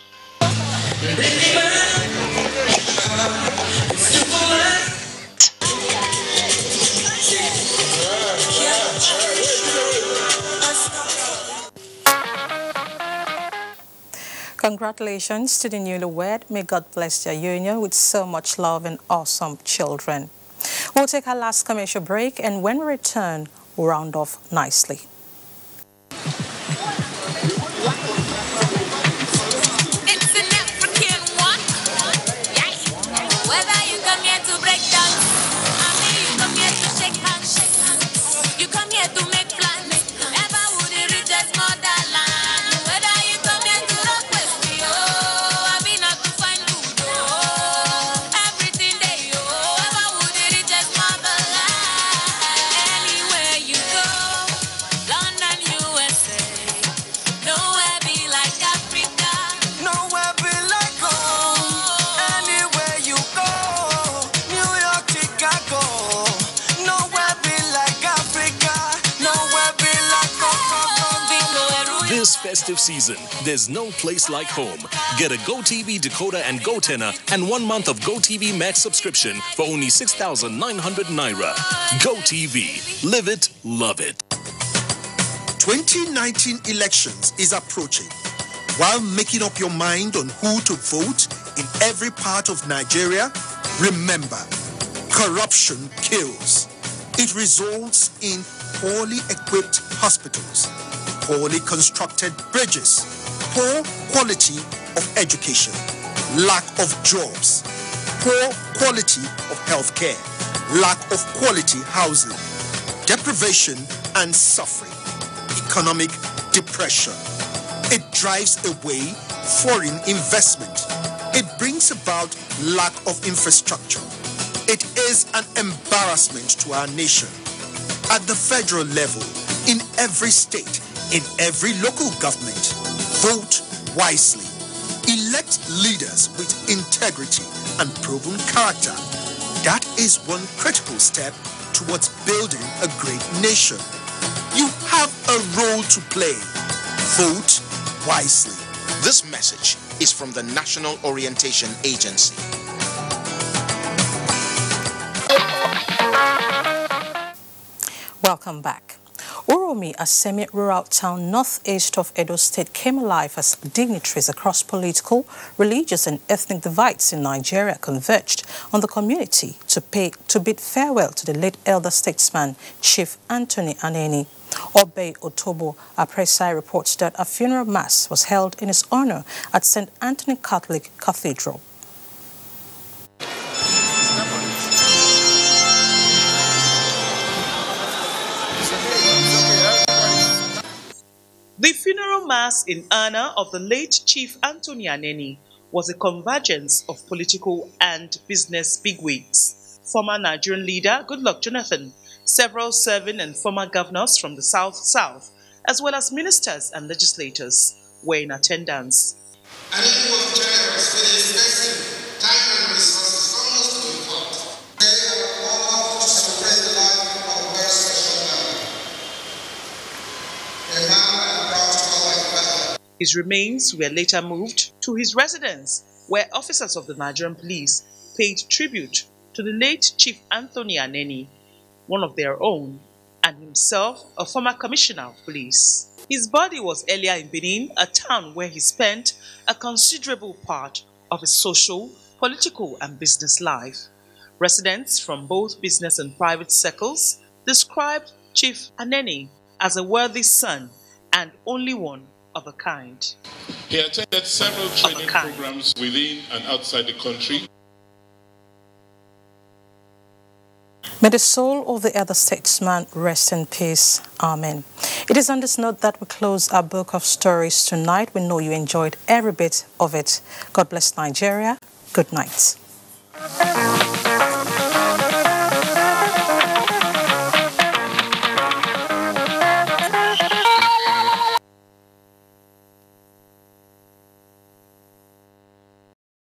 [SPEAKER 5] Congratulations to the newlywed. May God bless their union with so much love and awesome children. We'll take our last commercial break, and when we return, we'll round off nicely.
[SPEAKER 26] It's an African one. Yes. Whether you come here to break dance, you come here to shake hands, you come here to make plans. Ever would the richest motherland. Whether you come here to rock with me, I mean not to find food, everything they ever would the richest motherland. Anywhere you go, London, USA, nowhere be like Africa.
[SPEAKER 4] Nowhere be like home. Anywhere you go, New York, Chicago. Nowhere be like Africa. Nowhere be like home.
[SPEAKER 29] This festive season, there's no place like home. Get a GoTV decoder and GoTenna and 1 month of GoTV Max subscription for only 6,900 Naira. GoTV. Live it, love it.
[SPEAKER 20] 2019 elections is approaching. While making up your mind on who to vote in every part of Nigeria, remember, corruption kills. It results in poorly equipped hospitals, poorly constructed bridges, poor quality of education, lack of jobs, poor quality of healthcare, lack of quality housing, deprivation and suffering, economic depression. It drives away foreign investment. It brings about lack of infrastructure. It is an embarrassment to our nation. At the federal level, in every state, in every local government, vote wisely. Elect leaders with integrity and proven character. That is one critical step towards building a great nation. You have a role to play. Vote wisely.
[SPEAKER 21] This message is from the National Orientation Agency.
[SPEAKER 5] Welcome back. Uromi, a semi-rural town northeast of Edo State, came alive as dignitaries across political, religious and ethnic divides in Nigeria converged on the community to bid farewell to the late elder statesman, Chief Anthony Aneni. Obey Otobo Apresai reports that a funeral mass was held in his honor at St. Anthony Catholic Cathedral.
[SPEAKER 2] The funeral mass in honor of the late Chief Anthony Aneni was a convergence of political and business bigwigs. Former Nigerian leader Goodluck Jonathan, several serving and former governors from the South, as well as ministers and legislators, were in attendance.
[SPEAKER 7] Aneni was generous with his blessing, time and resources almost to be fault. Today I am honored to celebrate the life of a very special man. A man
[SPEAKER 2] His remains were later moved to his residence, where officers of the Nigerian police paid tribute to the late Chief Anthony Aneni, one of their own, and himself a former commissioner of police. His body was earlier in Benin, a town where he spent a considerable part of his social, political and business life. Residents from both business and private circles described Chief Aneni as a worthy son and only one of a kind.
[SPEAKER 8] He attended several training programs within and outside the country.
[SPEAKER 5] May the soul of the elder statesman rest in peace. Amen. It is on this note that we close our book of stories tonight. We know you enjoyed every bit of it. God bless Nigeria. Good night.